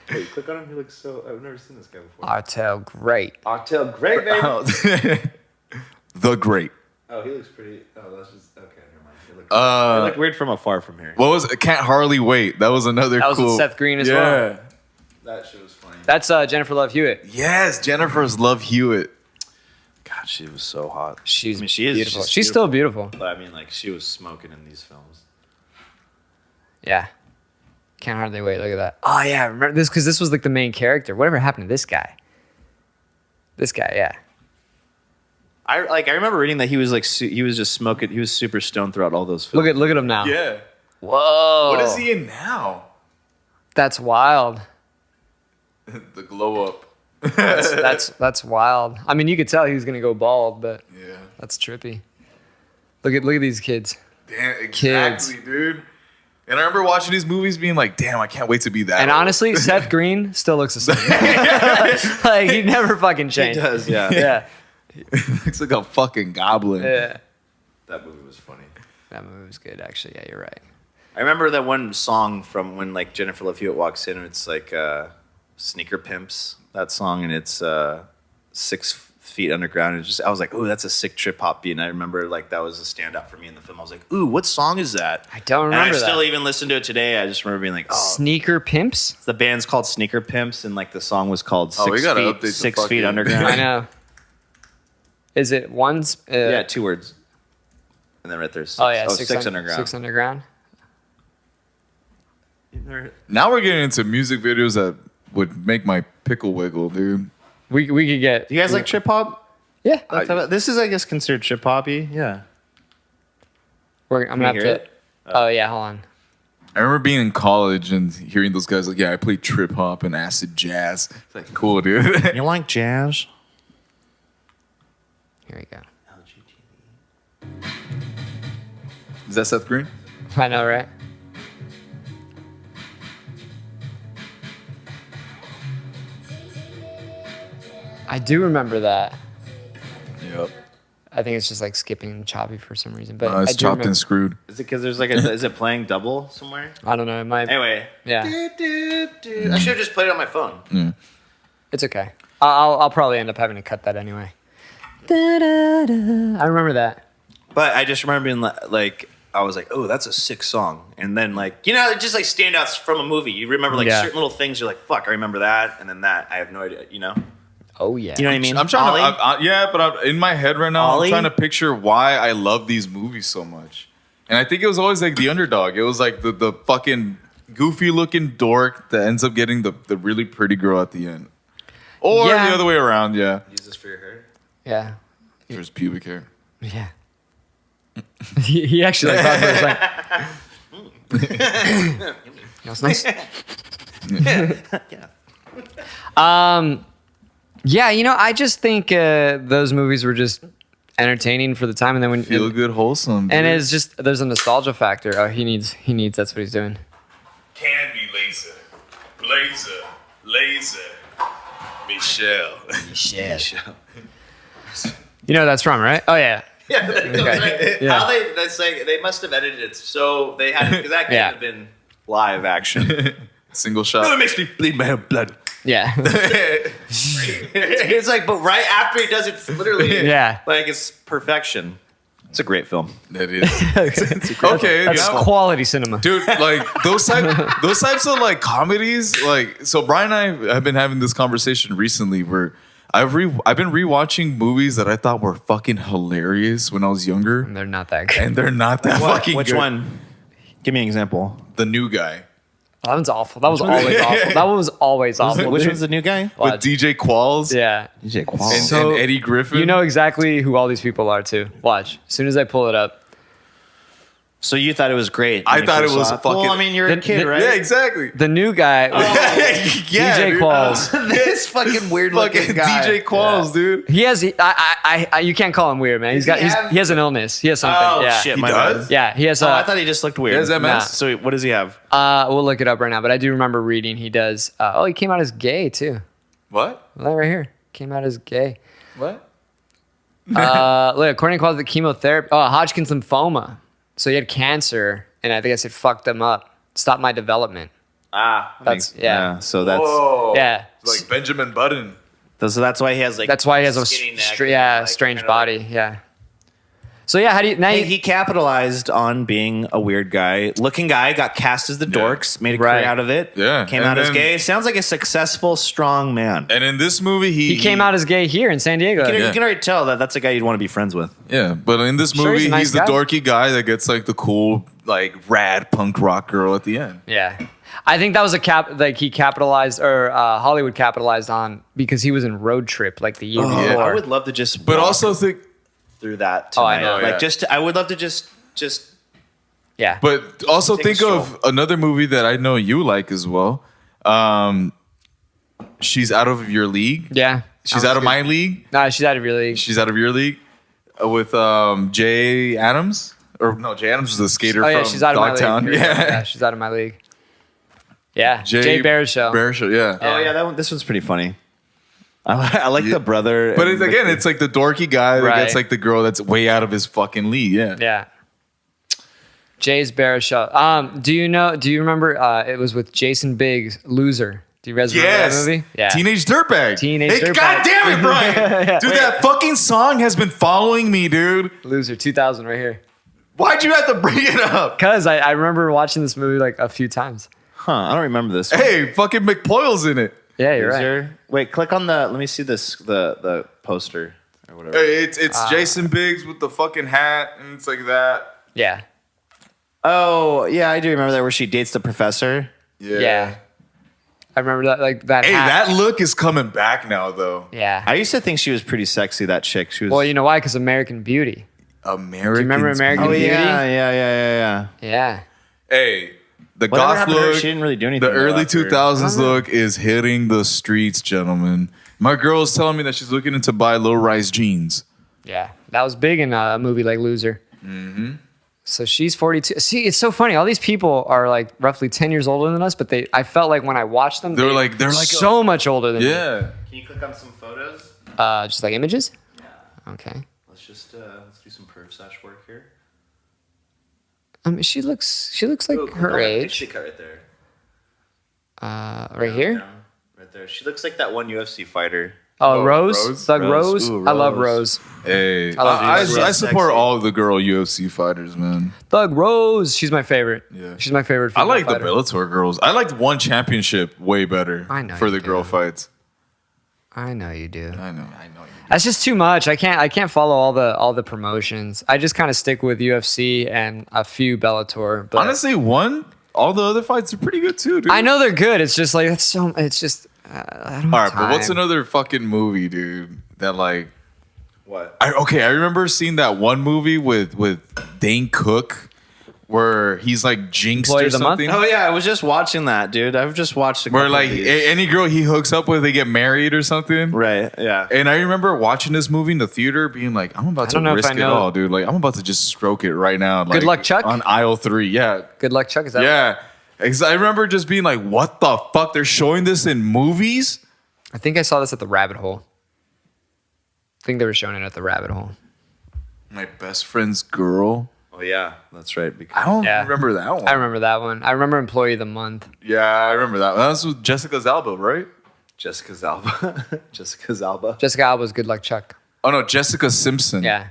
Hey, click on him. He looks so... I've never seen this guy before. Artel great. Artel great, baby. The Great. Oh, he looks pretty... Oh, that's just... Okay, never mind. They look weird from afar from here. What was it? Can't Hardly Wait. That was another cool... That was with Seth Green as well. Yeah. That shit was funny. That's Jennifer Love Hewitt. Yes, Jennifer's Love Hewitt. God, she was so hot. She is beautiful. She's still beautiful. But I mean, like, she was smoking in these films. Yeah. Can't Hardly Wait. Look at that. Oh, yeah. Remember this? Because this was like the main character. Whatever happened to this guy? This guy, yeah. I remember reading that he was like he was just smoking. He was super stoned throughout all those films. Look at him now. Yeah. Whoa. What is he in now? That's wild. The glow up. That's wild. I mean, you could tell he was gonna go bald, but yeah, that's trippy. Look at these kids. Damn, exactly, dude. And I remember watching these movies, being like, "Damn, I can't wait to be that." And old. honestly, Seth Green still looks the same. Like he never fucking changed. He does, yeah. Yeah. He looks like a fucking goblin. Yeah. That movie was funny. That movie was good, actually. Yeah, you're right. I remember that one song from when like Jennifer Love Hewitt walks in, and it's like Sneaker Pimps, that song, and it's 6 Feet Underground. And I was like, ooh, that's a sick trip hop beat. And I remember like that was a standout for me in the film. I was like, ooh, what song is that? I don't remember. And I that. still even listen to it today. I just remember being like, oh. Sneaker Pimps? The band's called Sneaker Pimps, and like the song was called 6 Feet Underground. I know. Is it one? Yeah, 2 words. And then right there's 6. Oh, yeah, 6 Underground. 6 Underground. Now we're getting into music videos that would make my pickle wiggle, dude. We could get... Do you guys like trip hop? Yeah. This is, I guess, considered trip hoppy. Yeah. I'm going to have to... Oh, yeah, hold on. I remember being in college and hearing those guys like, yeah, I play trip hop and acid jazz. It's like, cool, dude. You like jazz? Here we go. Is that Seth Green? I know, right? I do remember that. Yep. I think it's just like skipping choppy for some reason. But it's chopped and screwed. Is it because there's like is it playing double somewhere? I don't know. It might. Anyway. Yeah. I should have just played it on my phone. Yeah. It's okay. I'll probably end up having to cut that anyway. I remember that. But I just remember being like, I was like, oh, that's a sick song. And then like, you know, just like standouts from a movie. You remember like certain little things. You're like, fuck, I remember that. And then that, I have no idea, you know? Oh, yeah. You know what I mean? I'm trying to, but I'm in my head right now, Ollie? I'm trying to picture why I love these movies so much. And I think it was always like the underdog. It was like the fucking goofy looking dork that ends up getting the really pretty girl at the end. Or the other way around, yeah. Use this for your hair? Yeah. For his pubic hair. Yeah. he actually like thought it was like, that was nice. Yeah, you know, I just think those movies were just entertaining for the time, and then when feel good, wholesome, dude. and it's just there's a nostalgia factor. Oh, he needs. That's what he's doing. Candy laser, Michelle. You know what that's from, right? Oh yeah. Yeah, Okay. Yeah. How that's like they must have edited it so they had because that could have been live action. Single shot. No, it makes me bleed my own blood. Yeah. It's like, but right after he does it, it's literally like it's perfection. It's a great film. That is. Okay, that's quality cinema, dude. Like those types of like comedies. Like, so Brian and I have been having this conversation recently where I've been rewatching movies that I thought were fucking hilarious when I was younger. And they're not that good. And they're not that fucking Which good. one? Give me an example. The New Guy. That one's awful. That was always awful. That one was always awful. Which one's the new guy? With DJ Qualls. Yeah. DJ Qualls. And Eddie Griffin. You know exactly who all these people are, too. Watch. As soon as I pull it up. So you thought it was great. I thought it was fucking... Well, I mean, you're a kid, right? Yeah, exactly. The New Guy. DJ Qualls. This fucking weird looking guy. DJ Qualls, dude. He has... you can't call him weird, man. He has an illness. He has something. Oh, yeah. shit. He My does? bad. Yeah, he has... I thought he just looked weird. He has MS? Nah. So what does he have? We'll look it up right now, but I do remember reading he does... he came out as gay, too. What? Well, right here. Came out as gay. What? Look, according to Qualls, the chemotherapy... Hodgkin's lymphoma. So he had cancer, and I think I said fucked them up. Stopped my development. That's So that's Whoa. Yeah. It's like Benjamin Button. So that's why he has like. That's why he has a skinny neck and, like, strange kinda body. Yeah. So yeah, how do you now? He capitalized on being a weird guy, looking guy, got cast as the dorks, made a career out of it. Yeah. Came And out as then- gay. Sounds like a successful, strong man. And in this movie, he came out as gay here in San Diego. You can already tell that that's a guy you'd want to be friends with. Yeah, but in this Sure, movie, he's a nice he's the guy. dorky guy that gets like the cool, like rad punk rock girl at the end. Yeah. I think that was he capitalized or Hollywood capitalized on because he was in Road Trip like the year before. I would love to just. But walk also think, through that. Oh, I tonight. know, Like I would love to just. Yeah. but also Take a think of another movie that I know you like as well. She's Out of Your League. Yeah. She's Out of My League. Nah, she's out of your league. She's Out of Your League with Jay Adams. Or no, Jay Adams was the skater Oh yeah, from she's out of my Dogtown. league. Yeah, she's out of my league. Yeah, Jay Baruchel. Baruchel, yeah. Oh yeah, that one. This one's pretty funny. I like the brother, But it's, again, it's like the dorky guy that Right. gets like the girl that's way out of his fucking league. Yeah. Yeah. Jay's Baruchel. Do you remember it was with Jason Biggs, Loser. Do you guys remember that movie? Yeah. Teenage Dirtbag. Dirtbag. God damn it, Brian. Dude, that fucking song has been following me, dude. Loser 2000 right here. Why'd you have to bring it up? Because I remember watching this movie like a few times. Huh? I don't remember this. Hey, fucking McPoyle's in it. Yeah, you're right. Wait, click on the. Let me see this. The poster or whatever. Hey, it's Jason Biggs with the fucking hat, and it's like that. Yeah. Oh yeah, I do remember that where she dates the professor. Yeah. I remember that that Hey, hat. that look is coming back now, though. Yeah. I used to think she was pretty sexy. That chick. She was. Well, you know why? Because American Beauty. American. Do you remember American Oh Beauty? yeah. Yeah. Hey, the Whatever goth happened to her? look. She didn't really do anything. The though early after. 2000s look is hitting the streets, gentlemen. My girl is telling me that she's looking to buy low-rise jeans. Yeah. That was big in a movie like Loser. Mm-hmm. So she's 42. See, it's so funny. All these people are like roughly 10 years older than us, but I felt like when I watched them, They're like so much older than me. Yeah. Can you click on some photos? Just like images? Yeah. Okay. Let's do some perv sash work here. She looks like her age. She cut right there. Right here? Down, right there. She looks like that one UFC fighter. Oh, Rose? Rose? Thug Rose? Rose? Ooh, I love Rose. Rose. Hey, love I Rose. support Sexy. all the girl UFC fighters, man. Thug Rose. She's my favorite. Yeah. She's my favorite I female like fighter. the Bellator girls. I liked One Championship way better I know for you the girl do. fights. I know you do. I know. That's just too much. I can't follow all the promotions. I just kind of stick with UFC and a few Bellator. But Honestly, all the other fights are pretty good too, dude. I know they're good. It's just like it's just I don't have All right, time. but what's another fucking movie, dude? That like, What? I remember seeing that one movie with Dane Cook where he's like jinxed Employee or of the month? something. Oh yeah, I was just watching that, dude. I've just watched a Where couple like of these. any girl he hooks up with, they get married or something. Right, yeah. And I remember watching this movie in the theater, being like, I'm about to don't know if risk I it know. all, dude. Like, I'm about to just stroke it right now. Like, Good luck, Chuck? On aisle 3. Yeah. Good luck, Chuck. Is that Yeah. 'Cause I remember just being like, what the fuck? They're showing this in movies? I think I saw this at the Rabbit Hole. I think they were showing it at the Rabbit Hole. My best friend's girl. Oh yeah, that's right. I don't remember that one. I remember that one. I remember Employee of the Month. Yeah, I remember that one. That was with Jessica Alba, right? Jessica Alba. Jessica Alba. Jessica Alba's Good Luck Chuck. Oh no, Jessica Simpson. Yeah.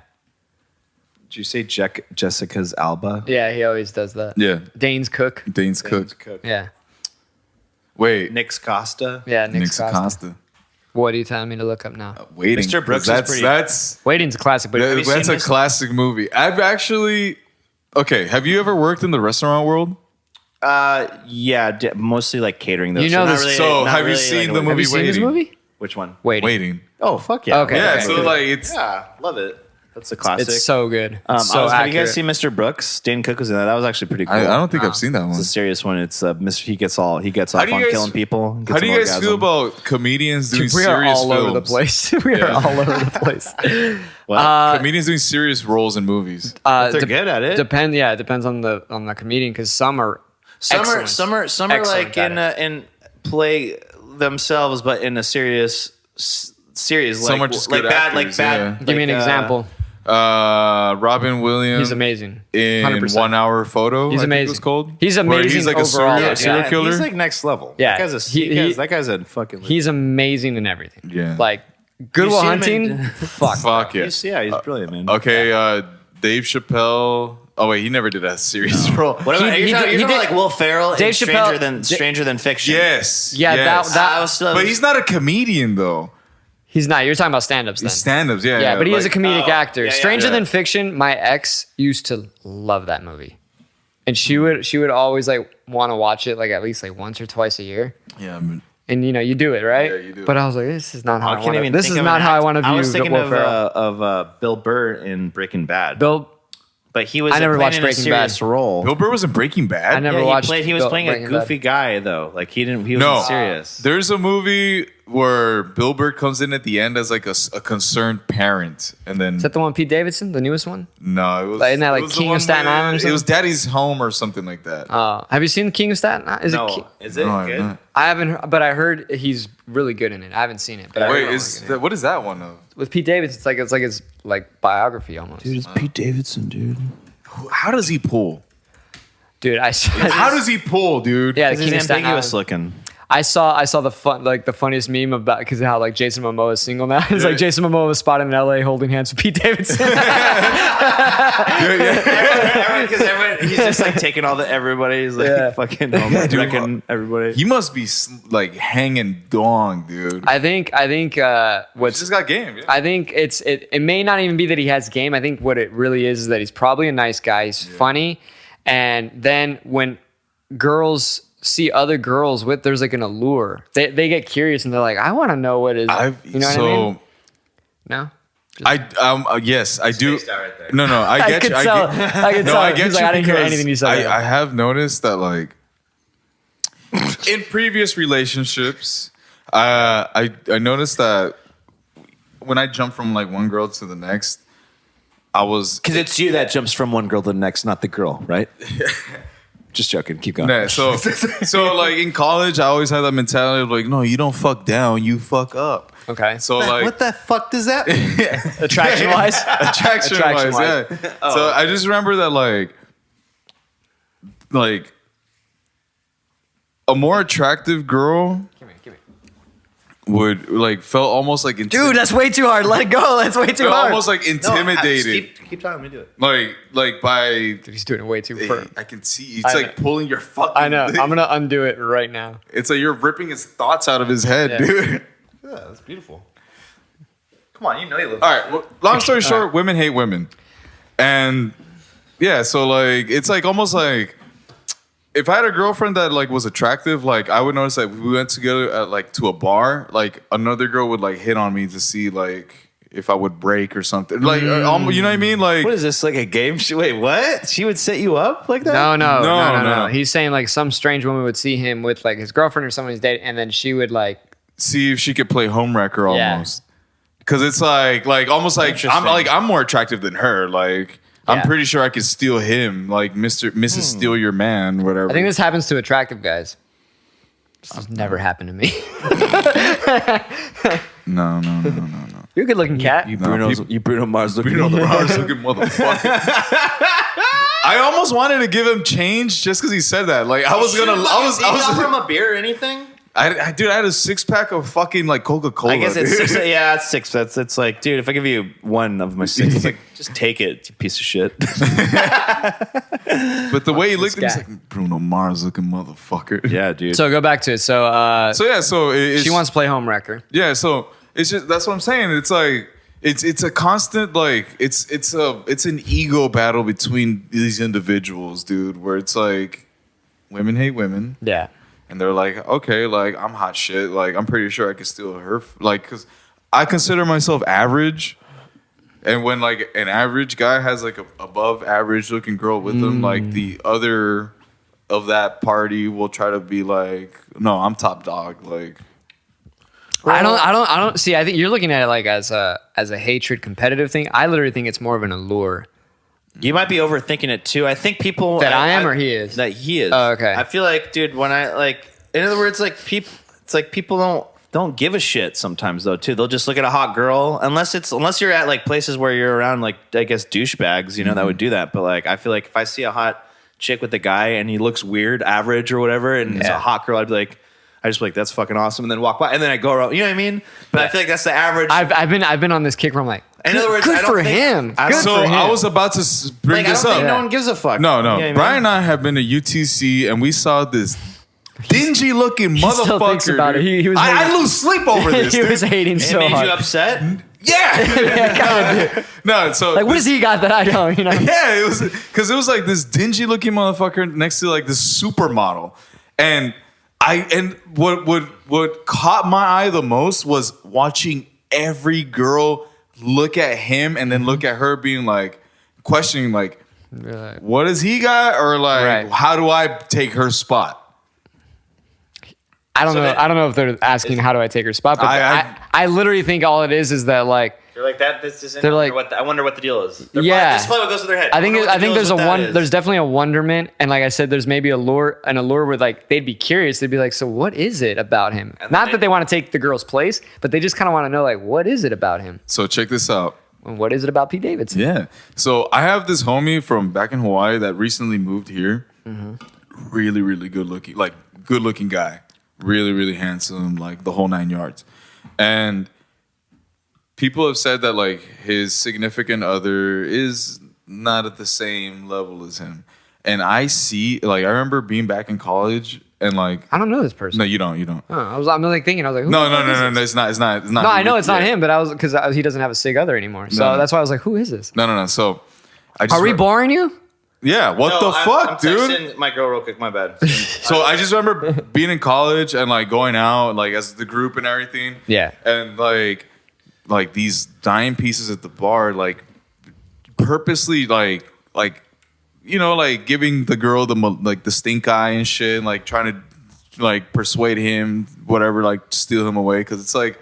Did you say Jessica's Alba? Yeah, he always does that. Yeah. Dane's Cook. Dane's Cook. Yeah. Wait. Nick's Costa. Yeah, Nick's Costa. Costa. What are you telling me to look up now? Waiting. Mr. Brooks that's, is pretty... Waiting's a classic. But that's a classic movie. I've actually... Okay, have you ever worked in the restaurant world? Yeah, mostly like catering. Though. You know this. So have you seen the movie Have you seen this movie? Which one? Waiting. Oh, fuck yeah. Okay. Yeah, so like it's... Yeah, love it. That's a classic. It's so good. Have you guys seen Mr. Brooks? Dane Cook was in that. That was actually pretty cool. I don't think I've seen that one. It's a serious one. It's he gets off on killing people. How do you guys feel about comedians doing serious films? We are all over the place. We are all over the place. Comedians doing serious roles in movies. They're good at it. It depends on the comedian because some are excellent. Some are like in play themselves, but in a serious. Some are just good actors, Give me an example. Robin Williams. He's amazing. In 100%. 1 Hour Photo. He's I think amazing. it was called. He's amazing. He's like overall. a serial killer. He's like next level. Yeah, that guy's a fucking. He's amazing in everything. Yeah, like Good Will Hunting. Fuck yeah. He's brilliant, man. Okay, Dave Chappelle. Oh wait, he never did a serious role. What about you're talking about like Will Ferrell? Dave in Chappelle, Stranger Than Fiction. Yes. Yeah, yes. that was still. But he's not a comedian though. He's not. You're talking about stand-ups then. Stand-ups, yeah. Yeah, but he is a comedic actor. Yeah, Stranger Than Fiction, my ex used to love that movie. And she would always like want to watch it like at least like once or twice a year. Yeah, and you do it, right? Yeah, you do. But I was like, this is not how I want to. This is not how I want to view. I was thinking Will Ferrell. of Bill Burr in Breaking Bad. But he was. I never watched Breaking Bad. Role. Bill Burr was in Breaking Bad. I never watched. He was playing a goofy guy though. Like he wasn't serious. There's a movie where Bill Burr comes in at the end as like a concerned parent, and then is that the one Pete Davidson, the newest one? No, it was. Isn't that like King of Staten Island? Or something? It was Daddy's Home or something like that. Have you seen King of Staten Island? Is it good? I haven't, but I heard he's really good in it. I haven't seen it, but what is that one of? With Pete Davidson, it's like his like biography almost. Dude, it's Pete Davidson, dude. How does he pull? Dude, how does he pull, dude? Yeah, he's ambiguous looking. I saw the funniest meme about because how like Jason Momoa is single now. It's like Jason Momoa was spotted in LA holding hands with Pete Davidson. Because he's just like taking all everybody's like fucking wrecking everybody. He must be like hanging dong, dude. I think what's just got game. Yeah. I think it may not even be that he has game. I think what it really is that he's probably a nice guy. He's funny, and then when girls see other girls with, there's like an allure. They get curious and they're like, I want to know what is. You know what I mean? No. Yes, I do. Right there. No, I get you. I can tell. I get you. I didn't hear anything you said. I have noticed that like in previous relationships, I noticed that when I jump from like one girl to the next, because it's you that jumps from one girl to the next, not the girl, right? Just joking. Keep going. Nah, so like in college, I always had that mentality of like, no, you don't fuck down, you fuck up. Okay. So like, what the fuck does that mean? Attraction wise? Attraction wise, yeah. So I just remember that like a more attractive girl would like felt almost like dude, that's way too hard. Let it go. That's way too hard. Almost like intimidated. Keep talking. Me do it. Like by. Dude, he's doing it way too firm. I can see. It's like pulling your fucking. I know. I'm gonna undo it right now. It's like you're ripping his thoughts out of his head, dude. Yeah, that's beautiful. Come on, you know you live. All right. Well, long story short, women hate women, and yeah, so like it's like almost like. If I had a girlfriend that like was attractive, like I would notice that we went together at like to a bar, like another girl would like hit on me to see like if I would break or something. Like you know what I mean? Like what is this, like a game? Wait, what? She would set you up like that? No. He's saying like some strange woman would see him with like his girlfriend or someone he's dating, and then she would like see if she could play homewrecker almost. Because it's like almost like I'm more attractive than her. Like. I'm pretty sure I could steal him, like Mrs. Steal Your Man, whatever. I think this happens to attractive guys. This has never happened to me. No. You're a good looking cat. You Bruno Mars looking Bruno Mars looking motherfucker. I almost wanted to give him change just because he said that. Like I was Did you offer him a beer or anything? I had a 6-pack of fucking like Coca-Cola. I guess it's 6. Yeah, it's 6. It's like, dude, if I give you one of my 6, it's like, just take it, you piece of shit. But the way he looked at me, he's like, Bruno Mars looking motherfucker. Yeah, dude. So go back to it. So she wants to play homewrecker. Yeah, so it's just that's what I'm saying. It's like it's a constant like it's an ego battle between these individuals, dude. Where it's like women hate women. Yeah. And they're like, okay, like I'm hot shit. Like I'm pretty sure I could steal her. Like, because I consider myself average. And when like an average guy has like a above average looking girl with him, like the other of that party will try to be like, no, I'm top dog. Like, I don't see. I think you're looking at it like as a hatred competitive thing. I literally think it's more of an allure. You might be overthinking it too. I think people that I am or he is that he is. Oh, okay. I feel like, dude, when I like, in other words, like people don't give a shit sometimes though too. They'll just look at a hot girl unless you're at like places where you're around like I guess douchebags, you know, that would do that. But like I feel like if I see a hot chick with a guy and he looks weird, average or whatever, and it's a hot girl, I'd be like. I just be like, that's fucking awesome, and then walk by, and then I go around. You know what I mean? But I feel like that's the average. I've been on this kick where I'm like, in other words, good for him. I was about to bring this up. No one gives a fuck. No. You know what I mean? Brian and I have been to UTC, and we saw this dingy looking motherfucker. Still thinks about it. He was I lose sleep over this. He was hating so hard. It made you upset? Yeah. Kind of. No, so like, what does he got that I don't? You know? Yeah, it was because it was like this dingy looking motherfucker next to like this supermodel, and what caught my eye the most was watching every girl look at him and then look at her, being like questioning like, what does he got, or like how do I take her spot? I don't know. I don't know if they're asking how do I take her spot, but I literally think all it is that like. They're like that. This isn't. They're like, I wonder what the deal is. This Yeah, is probably what goes through their head. I think there's definitely a wonderment, and like I said, there's maybe an allure where like they'd be curious. They'd be like, so what is it about him? Not that they want to take the girl's place, but they just kind of want to know like, what is it about him? So check this out. And what is it about Pete Davidson? Yeah. So I have this homie from back in Hawaii that recently moved here. Really, really good looking guy. Really, really handsome, like the whole 9 yards. And people have said that like his significant other is not at the same level as him. And I remember being back in college and like I don't know this person. No, you don't. Oh, I'm like thinking. I was like, who no, it's not. No, I know it's not him, but I was because he doesn't have a sig other anymore. So that's why I was like, who is this? No. So are we boring you? Yeah, the fuck, I'm dude? texting my girl real quick. My bad. So I just remember being in college and like going out like as the group and everything. Yeah, and like these dime pieces at the bar, like purposely like you know, like giving the girl the stink eye and shit, and like trying to like persuade him, whatever, like steal him away, because it's like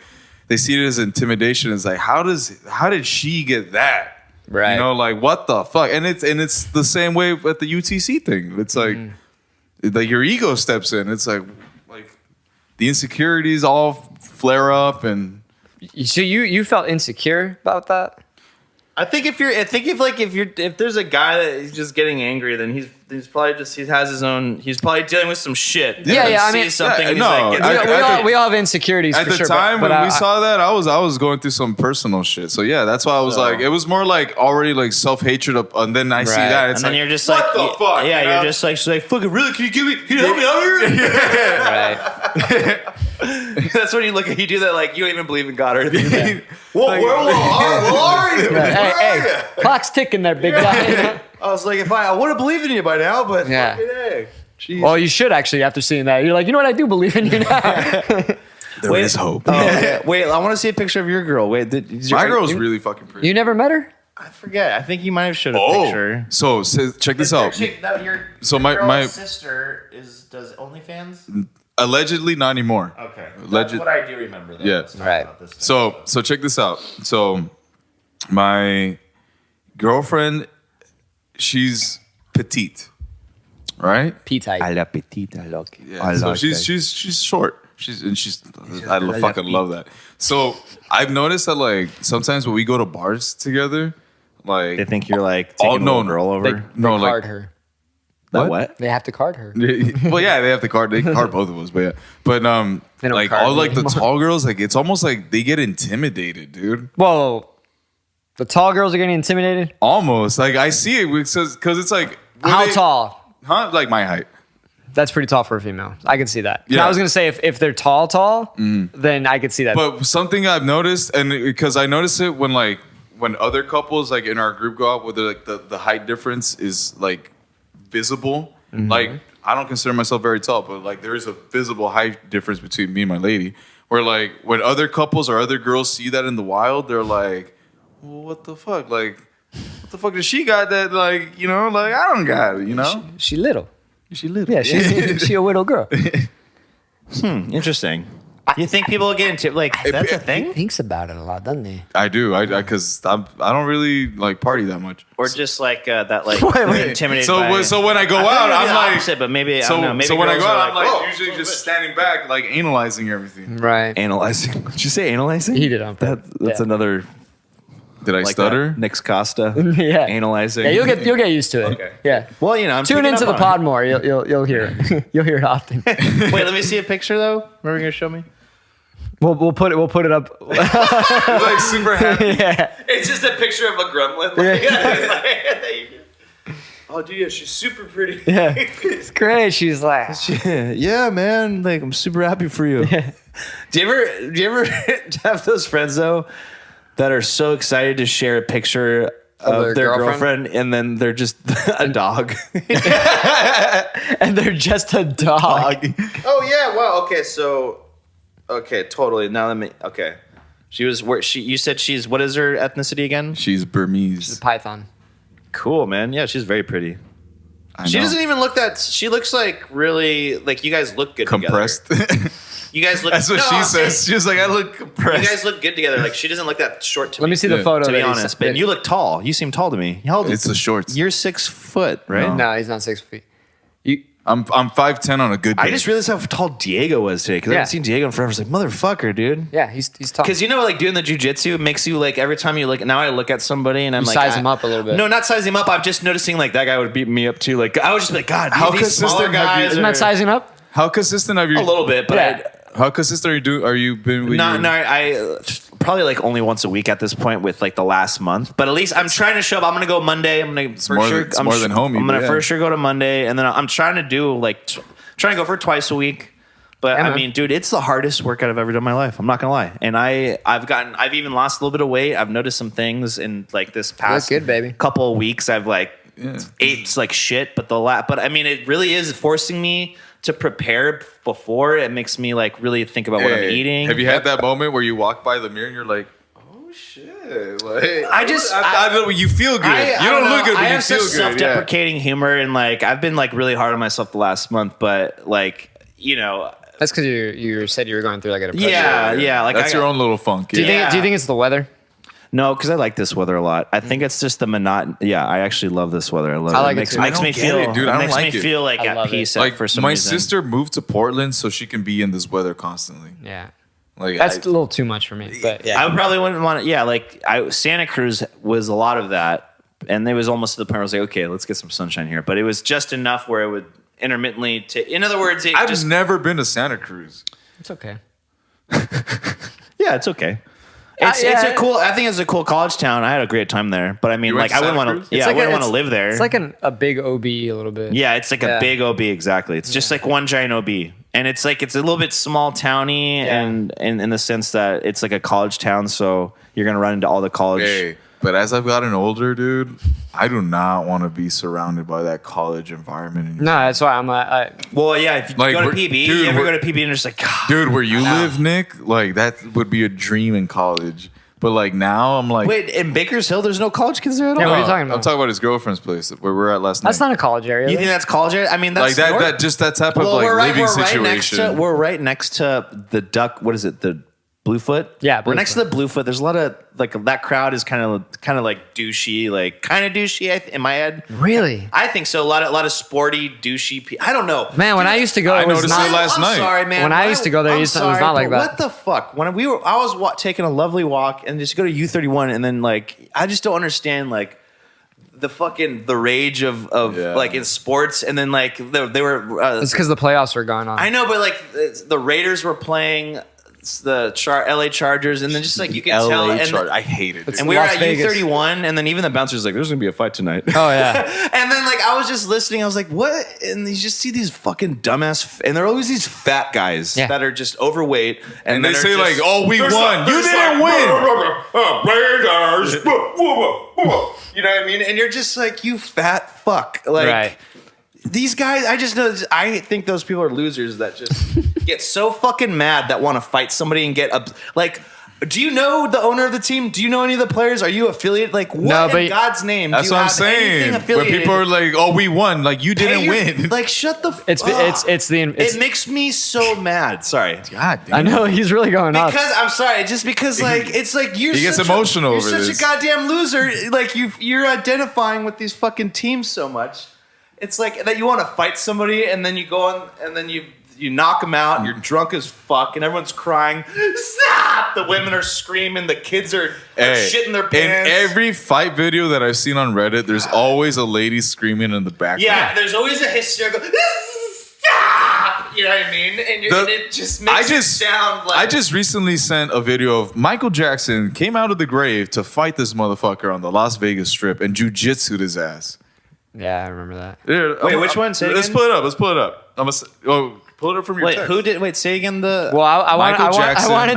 they see it as intimidation. It's like how did she get that? Right. You know, like what the fuck? And it's the same way at the UTC thing. It's like like your ego steps in. It's like the insecurities all flare up, and so you felt insecure about that? I think if there's a guy that is just getting angry, then he's probably he has his own. He's probably dealing with some shit. Yeah. I mean, something. We all have insecurities. At for the sure, time but when we saw that, I was going through some personal shit. So yeah, that's why I was like, it was more like already like self hatred up, and then I see that, it's and then like, you're just what the fuck? Yeah, you know? you're just like, she's like, fucking really? Can you help me out here? Right. That's when you do that, like you don't even believe in God or anything. Where are you? Hey, clock's ticking there, big guy. I was like, if I would have believed in you by now, but yeah. fucking hey. Jeez. Well, you should actually after seeing that. You're like, you know what? I do believe in you now. There is hope. Wait, I want to see a picture of your girl. Wait, my girl's really fucking pretty. You never met her? I forget. I think you might have showed a picture. So check this out. My sister does OnlyFans. Allegedly, not anymore. Okay, that's what I do remember. Though. Yeah, right. So check this out. So my girlfriend, she's petite, right? Petite. I la petite. I like it. Yeah. So she's short. I fucking love that. So I've noticed that like sometimes when we go to bars together, like they think you're like taking a girl over. They card her. What? They have to card her. Well, yeah, they have to card. They card both of us, but yeah. But like all like the tall girls, like it's almost like they get intimidated, dude. Whoa, the tall girls are getting intimidated. Almost like I see it because it's like how tall? Huh? Like my height. That's pretty tall for a female. I can see that. Yeah. I was gonna say if they're tall, then I could see that. But something I've noticed, and because I notice it when other couples like in our group go out, where like the height difference is like visible. Like I don't consider myself very tall, but like there is a visible height difference between me and my lady. Where like when other couples or other girls see that in the wild, they're like, well, "What the fuck? Like, what the fuck does she got that? Like, you know, like I don't got it. You know, she little. She little. Yeah, she a little girl. Interesting. You think people will get into like that's a thing? He thinks about it a lot, doesn't he? I do. I because I don't really like party that much. Or just like that like intimidated. So when I go out, I'm like opposite, but maybe I don't know. Maybe so when I go out, I'm like oh, usually just standing back, like analyzing everything. Right. Analyzing. Did you say analyzing? He did on purpose. That's another. Did I stutter? That. Nick's Costa. Yeah. Analyzing. Yeah, you'll get used to it. Okay. Yeah. Well, you know, I'm tune into the pod more. You'll hear it. You'll hear it often. Wait, let me see a picture though. What are you gonna show me? We'll put it up. Like super happy. Yeah. It's just a picture of a gremlin. Like, oh, dude, yeah, she's super pretty. Yeah, it's great. She's like, yeah, man. Like, I'm super happy for you. Yeah. Do you ever have those friends though that are so excited to share a picture of their girlfriend and then they're just a dog, and they're just a dog. Oh yeah. Well, okay. So. Okay, totally. Now let me. Okay, she was where she. You said she's. What is her ethnicity again? She's Burmese. She's a python. Cool, man. Yeah, she's very pretty. She doesn't even look that. She looks like really like you guys look good compressed. Together. You guys look. That's what she says. She's like, I look compressed. You guys look good together. Like she doesn't look that short to me. Let me see the photo. To be honest, but you look tall. You seem tall to me. It's the shorts. You're 6 foot, right? No, he's not 6 feet. I'm 5'10" on a good day. I just realized how tall Diego was today because I haven't seen Diego in forever. I was like, motherfucker, dude. Yeah, he's tall. Because you know, like doing the jujitsu makes you like every time you look. Now I look at somebody and I'm like, size him up a little bit. No, not size him up. I'm just noticing like that guy would beat me up too. Like I was just like, God, how these smaller guys. Isn't that sizing up? How consistent have you? A little bit, but how consistent are you been with? No, I probably like only once a week at this point with like the last month. But at least I'm trying to show up. I'm gonna go Monday. I'm gonna for sure. It's more than homie. I'm gonna for sure go to Monday, and then I'm trying to do like trying to go for twice a week. But I mean, dude, it's the hardest workout I've ever done in my life. I'm not gonna lie. And I've even lost a little bit of weight. I've noticed some things in like this past couple of weeks. I've like ate like shit, but I mean, it really is forcing me to prepare before. It makes me like really think about what I'm eating. Have you had that moment where you walk by the mirror and you're like, oh shit? Like, I don't know. You feel good. You don't look good, but you feel good. Self-deprecating humor, and like I've been like really hard on myself the last month, but like you know. That's because you said you were going through like a depression. Yeah. Like that's your own little funk. Do you think it's the weather? No, because I like this weather a lot. I think it's just the monotony. Yeah, I actually love this weather. I love it. Like it makes me feel like at peace. Like for some my reason. sister moved to Portland so she can be in this weather constantly. Yeah, like that's a little too much for me. But yeah, I probably wouldn't want to. Yeah, like Santa Cruz was a lot of that, and it was almost to the point where I was like, okay, let's get some sunshine here. But it was just enough where it would intermittently. In other words, I've never been to Santa Cruz. It's okay. Yeah, it's okay. It's a cool. I think it's a cool college town. I had a great time there, but I mean, like, I wouldn't want to. Yeah, I wouldn't want to live there. It's like a big OB a little bit. Yeah, it's like a big OB. Exactly. It's just like one giant OB, and it's like it's a little bit small towny, and in the sense that it's like a college town, so you're gonna run into all the college. Hey, but as I've gotten older, dude, I do not want to be surrounded by that college environment anymore. No, that's why I'm well, yeah, if you go to PB, you ever go to PB and just like, God, dude, where you live, Nick, like that would be a dream in college. But like now, I'm like, wait, in Baker's Hill, there's no college kids there at all. Yeah, what are you talking about? I'm talking about his girlfriend's place where we were at last night. That's not a college area. You think that's college area? I mean, that's like that. Just that type of like living situation. We're right next to the duck. What is it? The Bluefoot. Yeah, we're next to the Bluefoot. There's a lot of like that crowd is kind of like douchey, like kind of douchey in my head. Really? I think so. A lot of sporty douchey. I don't know, man. When I used to go, I noticed it last night. Sorry, man. When I used to go there, it was not like that. What the fuck? When I was taking a lovely walk and just go to U31, and then like I just don't understand like the rage of like in sports, and then like they were. It's because the playoffs were going on. I know, but like the Raiders were playing the LA Chargers, and then just like you can tell. I hate it. And we were at U31, and then even the bouncer's like, "There's gonna be a fight tonight." Oh yeah. And then like I was just listening, I was like, "What?" And you just see these fucking dumbass, and they're always these fat guys that are just overweight, and they say like, "Oh, we won. You didn't win." Raiders. You know what I mean? And you're just like, you fat fuck. Like, right. These guys, I think those people are losers that just get so fucking mad that want to fight somebody and get up. Like, do you know the owner of the team? Do you know any of the players? Are you affiliated? Like, what in God's name? That's what I'm saying. When people are like, "Oh, we won," like you didn't win. Like, shut the. It makes me so mad. Sorry, God, damn. I know he's really going off. Because I'm sorry, just because like it's like he gets emotional over this. You're such a goddamn loser. Like you're identifying with these fucking teams so much. It's like that you want to fight somebody, and then you go on, and then you knock them out, and you're drunk as fuck, and everyone's crying. Stop! The women are screaming, the kids are shitting their pants. In every fight video that I've seen on Reddit, there's always a lady screaming in the background. Yeah, there's always a hysterical. Stop! You know what I mean? And it just makes it sound like. I just recently sent a video of Michael Jackson came out of the grave to fight this motherfucker on the Las Vegas Strip and jujitsu'd his ass. Yeah, I remember that. Dude, wait, which one? Say let's pull it up. Pull it up from your text. Who did? Wait, say again the. Well, I wanted Michael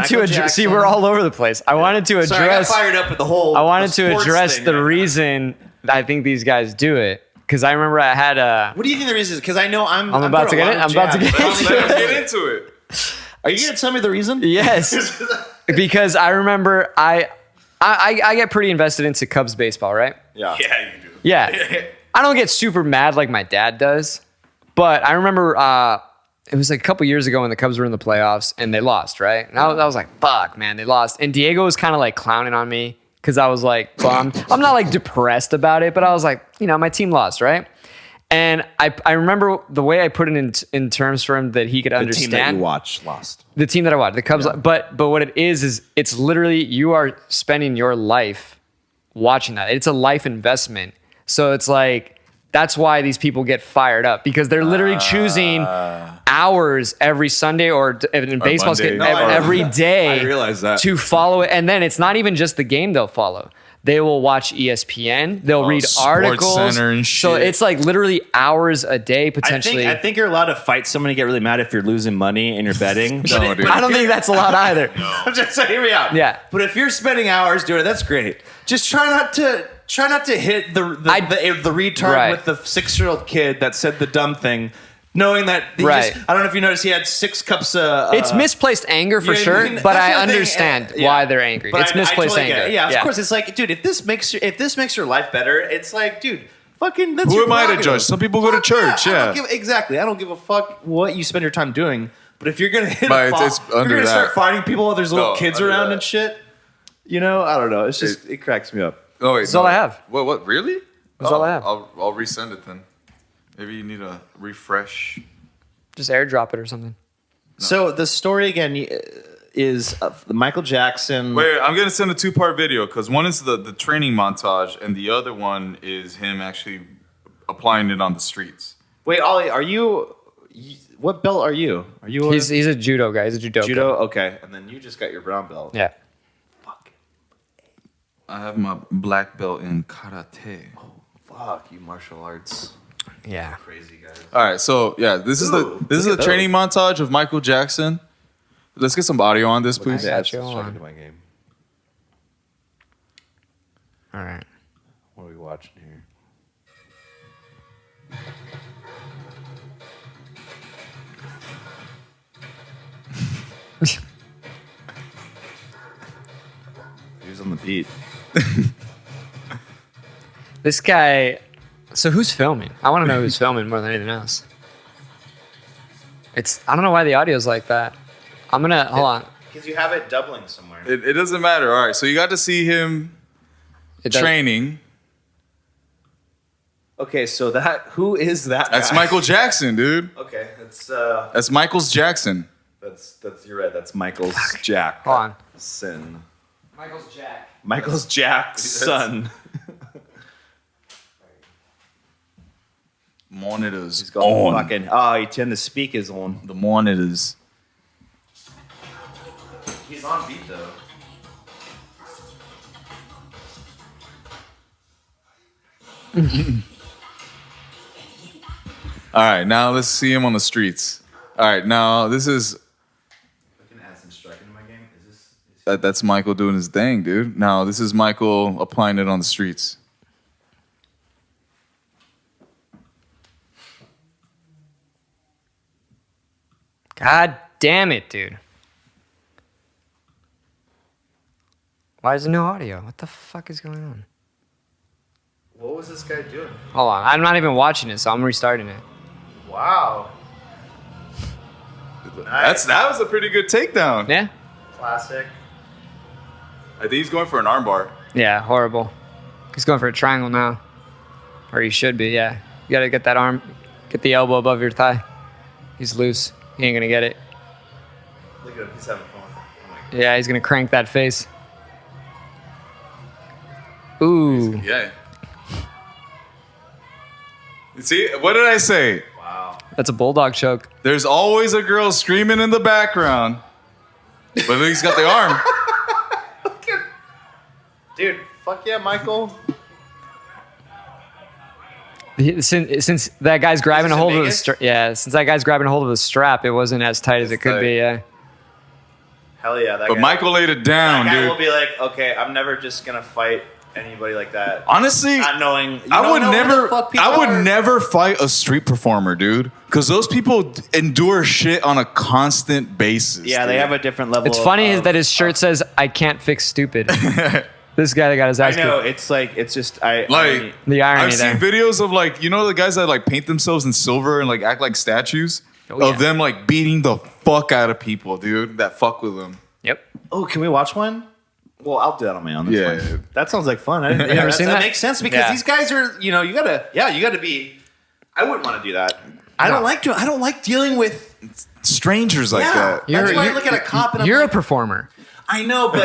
to address. See, we're all over the place. I wanted to address. Sorry, I got fired up with the whole. I wanted to address the reason I think these guys do it. Because I remember I had a. What do you think the reason is? Because I know I'm about to get it. I'm about to get into it. Are you going to tell me the reason? Yes. Because I remember I get pretty invested into Cubs baseball, right? Yeah. Yeah, you do. Yeah. I don't get super mad like my dad does, but I remember it was like a couple years ago when the Cubs were in the playoffs and they lost, right? And I was like, fuck, man, they lost. And Diego was kind of like clowning on me because I was like bummed. I'm not like depressed about it, but I was like, my team lost, right? And I remember the way I put it in terms for him that he could understand. The team that you watched lost. The team that I watched, the Cubs. Yeah. But what it is it's literally you are spending your life watching that. It's a life investment. So it's like, that's why these people get fired up because they're literally choosing hours every Sunday or in baseball every day I realize that. To follow it. And then it's not even just the game they'll follow. They will watch ESPN. They'll read articles. Center and shit. So it's like literally hours a day potentially. I think you're allowed to fight somebody, get really mad if you're losing money and you're betting. No, dude. I don't think that's allowed either. No. I'm just saying, hear me out. Yeah. But if you're spending hours doing it, that's great. Just try not to hit the retard with the 6-year-old kid that said the dumb thing. Knowing that, I don't know if you noticed, he had 6 cups of... it's misplaced anger for sure, but I understand why they're angry. But it's misplaced anger. Yeah, of course. It's like, dude, if this makes your life better, it's like, dude, fucking... That's who your am I to judge? Some people go to church, Exactly. I don't give a fuck what you spend your time doing. But if you're going to hit you're going to start fighting people while there's little kids around and shit, I don't know. It's just, it cracks me up. Oh, wait, that's all I have. What? Really? That's all I have. I'll resend it then. Maybe you need a refresh. Just airdrop it or something. No. So the story again is Michael Jackson. Wait, I'm gonna send a 2-part video because one is the training montage and the other one is him actually applying it on the streets. Wait, Ollie, are you? What belt are you? Are you? He's a judo guy. He's a judoka. Judo, okay. And then you just got your brown belt. Yeah. Fuck. I have my black belt in karate. Oh, fuck you, martial arts. Yeah. Crazy guys. All right, so this is the training montage of Michael Jackson. Let's get some audio on this, please. That's into my game. All right. What are we watching here? He was on the beat. This guy. So who's filming? I want to know who's filming more than anything else. I don't know why the audio's like that. I'm gonna hold on. Because you have it doubling somewhere. It doesn't matter. All right, so you got to see him training. Okay, so who is that That's guy? Michael Jackson, dude. Okay, that's Michael's Jackson. That's you're right. That's Michael's Jack. Hold on. Sin. Michael's Jack's son. Monitors. He's got on. Fucking. Oh, he turned the speakers on. The monitors. He's on beat though. All right, now let's see him on the streets. All right, now this is. I can add some striking in my game. Is That's Michael doing his thing, dude. Now this is Michael applying it on the streets. God damn it, dude. Why is there no audio? What the fuck is going on? What was this guy doing? Hold on. I'm not even watching it, so I'm restarting it. Wow. Nice. That was a pretty good takedown. Yeah? Classic. I think he's going for an armbar. Yeah, horrible. He's going for a triangle now. Or he should be, yeah. You gotta get that arm, get the elbow above your thigh. He's loose. He ain't gonna get it. Look at him. He's having fun. Oh Yeah, he's gonna crank that face. Ooh. Yeah. See, what did I say? Wow. That's a bulldog choke. There's always a girl screaming in the background. But he's got the arm. Dude, fuck yeah, Michael. Since that guy's grabbing a hold of the since that guy's grabbing a hold of the strap, it wasn't as tight as it could be. Yeah. Hell yeah, that But guy. Michael laid it down, that guy dude. will be like, okay, I'm never just gonna fight anybody like that. Honestly, Not knowing. I would never fight a street performer, dude, because those people endure shit on a constant basis. Yeah, dude. they have a different level. It's funny that his shirt says "I can't fix stupid." This guy that got his ass I know. kicked. It's like it's just the irony I've there. seen videos of like the guys that like paint themselves in silver and like act like statues of them like beating the fuck out of people, dude, that fuck with them. Yep. Oh, can we watch one? Well, I'll do that on my own. That's fine. That sounds like fun. That makes sense because these guys are, you gotta be. I wouldn't want to do that. I don't like dealing with strangers like that. That's why I look at a cop and You're a performer. I know, but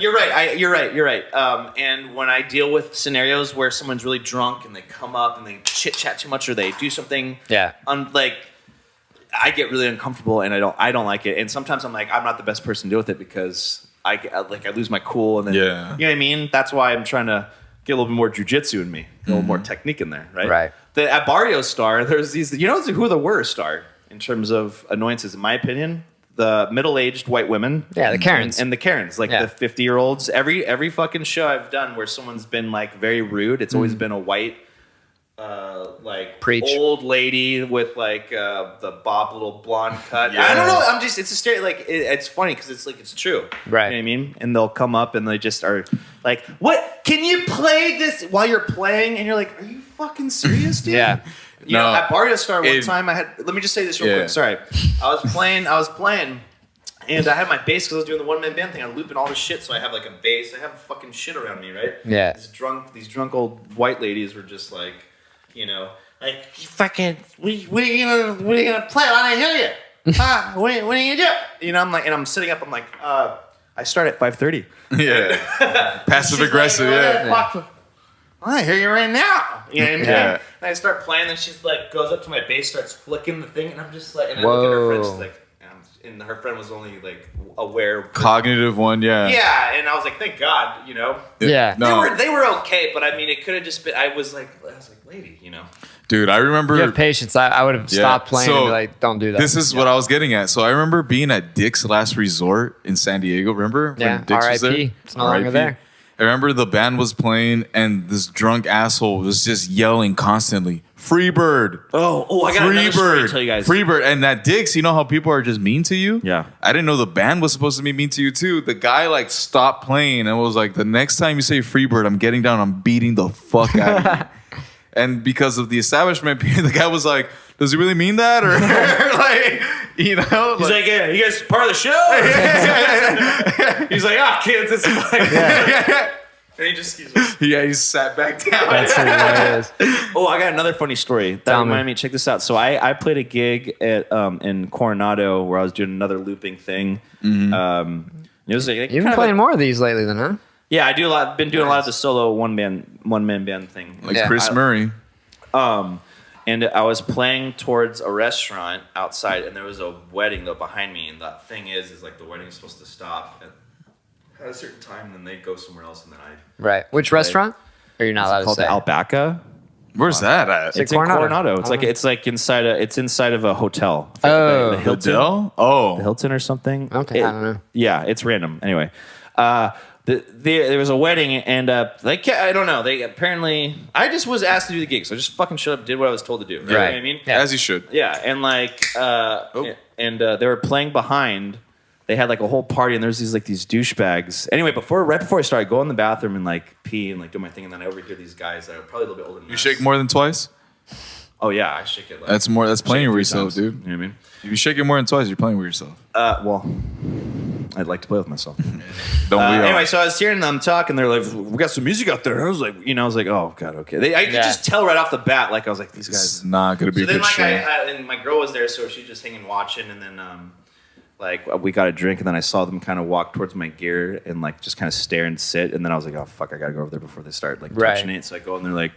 you're right. You're right. And when I deal with scenarios where someone's really drunk and they come up and they chit chat too much or they do something, I get really uncomfortable and I don't like it. And sometimes I'm like, I'm not the best person to deal with it because I lose my cool and then you know what I mean. That's why I'm trying to get a little bit more jujitsu in me, a little more technique in there, right? Right. At Barrio Star, there's these. You know who the worst are in terms of annoyances, in my opinion. The middle-aged white women. Yeah, the Karens. And the Karens, like the 50-year-olds. Every fucking show I've done where someone's been like very rude, it's always been a white, old lady with like the bob little blonde cut. Yeah. I don't know. It's a straight it's funny because it's true. Right. You know what I mean? And they'll come up and they just are like, "What? Can you play this while you're playing?" And you're like, "Are you fucking serious, dude?" Yeah. You know, at Barrio Star one time, let me just say this real quick. Sorry. I was playing, and I had my bass because I was doing the one-man band thing. I'm looping all this shit, so I have like a bass. I have fucking shit around me, right? Yeah. These drunk old white ladies were just like, like, fucking, what are you gonna play? I didn't hear you. What are you gonna do? I'm like, and I'm sitting up, I'm like, I start at 5:30. Yeah. Passive aggressive, I hear you right now. You know what I mean? Yeah. And I start playing, and she's like, goes up to my bass, starts flicking the thing, and I'm just like, and I look at her friend, she's like, and her friend was only like aware. Cognitive one, yeah. Yeah, and I was like, thank God, Yeah. They were okay, but I mean, it could have just been. I was like, lady, Dude, I remember. You have patience. I would have stopped playing and be like, don't do that. This is what I was getting at. So I remember being at Dick's Last Resort in San Diego. Remember? Yeah. When Dick's was there? R.I.P. It's no longer there. I remember the band was playing and this drunk asshole was just yelling constantly, "Freebird!" Oh! I got another story to tell you guys. Freebird! And that Dick's, you know how people are just mean to you? Yeah. I didn't know the band was supposed to be mean to you too. The guy like stopped playing and was like, "The next time you say Freebird, I'm getting down. I'm beating the fuck out of you." And because of the establishment, the guy was like, does he really mean that? Or like, you know? He's like, yeah, you guys part of the show? He's like, kids, it's like... And he sat back down. That's hilarious. Oh, I got another funny story. That reminded me. Check this out. So I played a gig at in Coronado where I was doing another looping thing. Mm-hmm. It was like, you've been playing more of these lately, then, huh? Yeah, I do a lot. Been doing a lot of the solo one man band thing, like Chris Murray. And I was playing towards a restaurant outside, and there was a wedding though behind me. And the thing is like the wedding is supposed to stop at a certain time, then they go somewhere else, and then Right. Which restaurant? Or you're not allowed to say? It's called the Alpaca. Where's that at? It's in Coronado. It's like inside of a hotel. Oh, the Hilton. The Hilton or something. Okay, I don't know. Yeah, it's random. Anyway, there was a wedding, and I don't know. They apparently, I just was asked to do the gig, so I just fucking showed up, did what I was told to do. You know what I mean? Yeah. As you should. Yeah, and they were playing behind. They had like a whole party, and there's these douchebags. Anyway, right before I started, I go in the bathroom and like pee and like do my thing, and then I overhear these guys that are probably a little bit older than us. You shake more than twice? Oh yeah, I shake it. Like, that's playing with yourself, dude. You know what I mean? If you shake it more than twice, you're playing with yourself. Well, I'd like to play with myself. Don't we all? Anyway, so I was hearing them talk, and they're like, "We got some music out there." I was like, oh god, okay. I could just tell right off the bat, like I was like, these guys. It's not gonna be a good show. And my girl was there, so she just hanging watching, and then like we got a drink, and then I saw them kind of walk towards my gear and like just kind of stare and sit, and then I was like, oh fuck, I gotta go over there before they start like touching it. So I go, and they're like,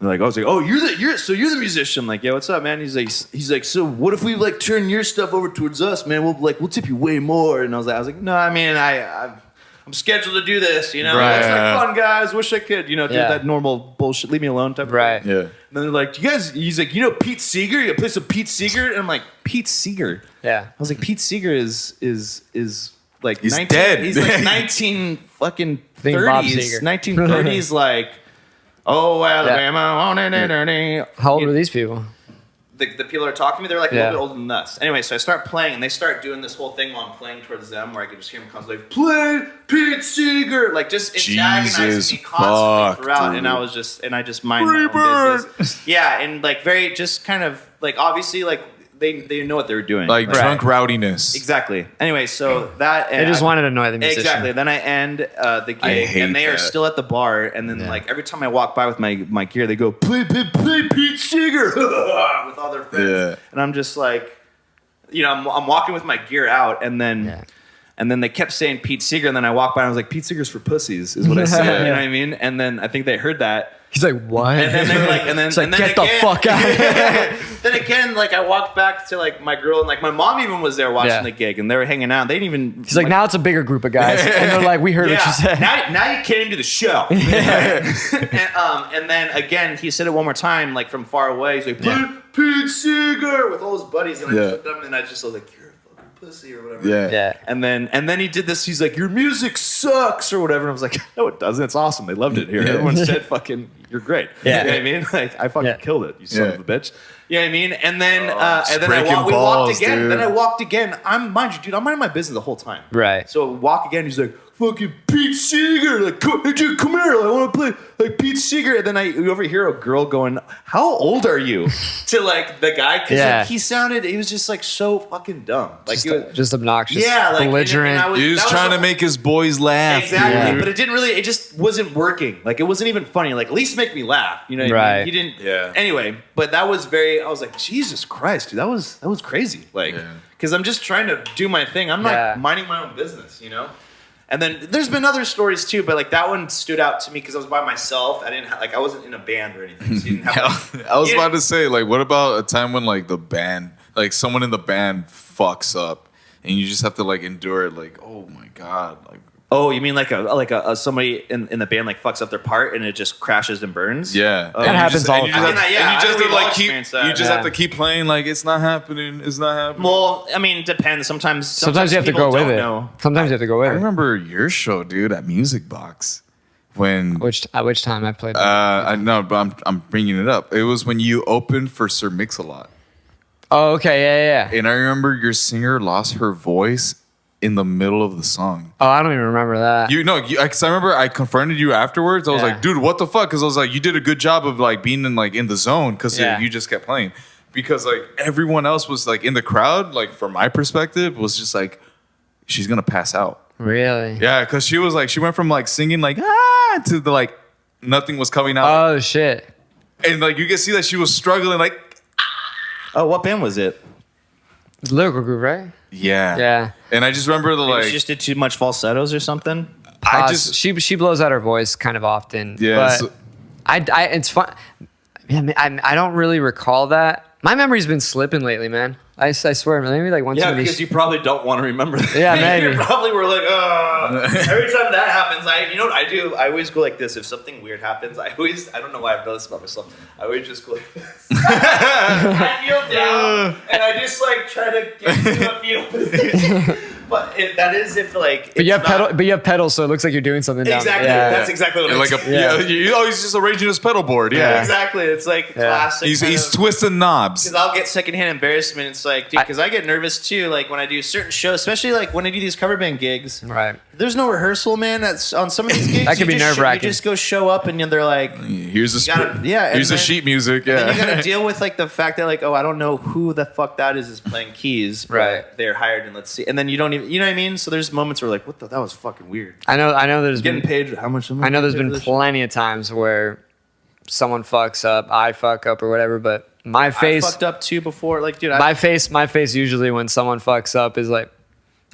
I was like, oh, you're the musician. I'm like, yeah, what's up, man? He's like, so what if we like turn your stuff over towards us, man? We'll tip you way more. And I was like, no, I mean, I'm scheduled to do this, you know. Right, it's like fun, guys. Wish I could, do that normal bullshit. Leave me alone type of thing. Yeah. And then they're like, you guys. He's like, Pete Seeger? You play some Pete Seeger? And I'm like, Pete Seeger. Yeah. I was like, Pete Seeger is like he's 19, dead. He's like 19 fucking Bob 30s, Seger. 1930s, like. Oh, Alabama. How old are these people? The people that are talking to me, they're like a little bit older than us. Anyway, so I start playing, and they start doing this whole thing while I'm playing towards them, where I can just hear them constantly, play Pete Seeger, like just antagonizing me constantly throughout. Dude. And I just mind my own business. Yeah, and like very just kind of like obviously like they know what they were doing. Like drunk rowdiness. Exactly. Anyway, so that... They just wanted to annoy the musician. Exactly. Then I end the gig, and they are still at the bar, and then like every time I walk by with my gear, they go, play Pete Seeger! with all their friends. Yeah. And I'm just like... I'm walking with my gear out, and then... And then they kept saying Pete Seeger, and then I walked by and I was like, Pete Seeger's for pussies, is what I said. You know what I mean? And then I think they heard that. He's like, what? And then they were like, get the fuck out of here. Then again, like I walked back to like my girl, and like my mom even was there watching the gig, and they were hanging out. They didn't even. He's like, now it's a bigger group of guys, and they're like, we heard what you said. Now you came to the show. And then again, he said it one more time, like from far away. He's like, Pete Seeger with all his buddies, and I just looked at him, and I just was like, you're a fucking pussy or whatever. Yeah. And then he did this. He's like, your music sucks or whatever. And I was like, no, it doesn't. It's awesome. They loved it here. Everyone said, fucking, you're great. Yeah. You know what I mean? Like I fucking killed it. You son of a bitch. You know what I mean? And then we walked again. Dude. Then I walked again. I'm minding my business the whole time. Right. So walk again. He's like, fucking Pete Seeger. Like, hey, dude, come here. I want to play like Pete Seeger. And then I overhear a girl going, how old are you? To like the guy. Because like, he was just like so fucking dumb. Like just obnoxious. Yeah. Like belligerent. He was trying to make his boys laugh. Exactly. But it just wasn't working. Like it wasn't even funny. Like at least make me laugh. You know what I mean? He didn't. Yeah. Anyway, but that was I was like, Jesus Christ, dude, that was crazy. Like, because I'm just trying to do my thing. I'm not minding my own business, you know? And then there's been other stories too, but like that one stood out to me because I was by myself. I wasn't in a band or anything. So you didn't have I was about to say, like, what about a time when like the band, like someone in the band fucks up and you just have to like endure it, like, oh my God, like. Oh, you mean like a somebody in the band like fucks up their part and it just crashes and burns? Yeah, that happens all the time. You just have to keep playing like it's not happening. It's not happening. Well, I mean, it depends. Sometimes you have to go with it. Sometimes you have to go with it. I remember your show, dude, at Music Box. At which time I played? I know, but I'm bringing it up. It was when you opened for Sir Mix-a-Lot. Oh, okay, yeah. And I remember your singer lost her voice in the middle of the song. Oh, I don't even remember that. Because I remember I confronted you afterwards. I was like, dude, what the fuck? Because I was like, you did a good job of like being in the zone because you just kept playing. Because like everyone else was like in the crowd, like from my perspective, was just like, she's gonna pass out. Really? Yeah, because she went from like singing like to the like nothing was coming out. Oh shit! And like you can see that she was struggling. Like, oh, what band was it? Lyrical group, right? Yeah. Yeah. And I just remember she just did too much falsettos or something. She blows out her voice kind of often. Yeah. But it's fun. Man, I don't really recall that. My memory's been slipping lately, man. I swear, maybe like once. Yeah, because you probably don't want to remember that. Yeah, maybe. You probably were like, every time that happens, you know what I do? I always go like this. If something weird happens, I don't know why I've done this about myself. I always just go like this. I kneel down, and I just like try to get into a fetal position. But that is if like. But you have pedals, so it looks like you're doing something. Exactly. Down. That's exactly what I'm like he's just arranging his pedal board. Yeah. Exactly. It's like classic. He's twisting knobs. Because I'll get secondhand embarrassment. It's like, dude, because I get nervous too. Like when I do certain shows, especially like when I do these cover band gigs. Right. There's no rehearsal, man. That's on some of these gigs. That can be nerve-wracking. You just go show up and they're like, here's the sheet music. Yeah. And you gotta deal with like the fact that like, oh, I don't know who the fuck that is playing keys. Right. They're hired and let's see. And then you don't even, you know what I mean? So there's moments where like, that was fucking weird. I know. There's getting paid how much? I know there's been plenty of times where someone fucks up, I fuck up or whatever, but my face. I fucked up too before. Like, dude, my face usually when someone fucks up is like.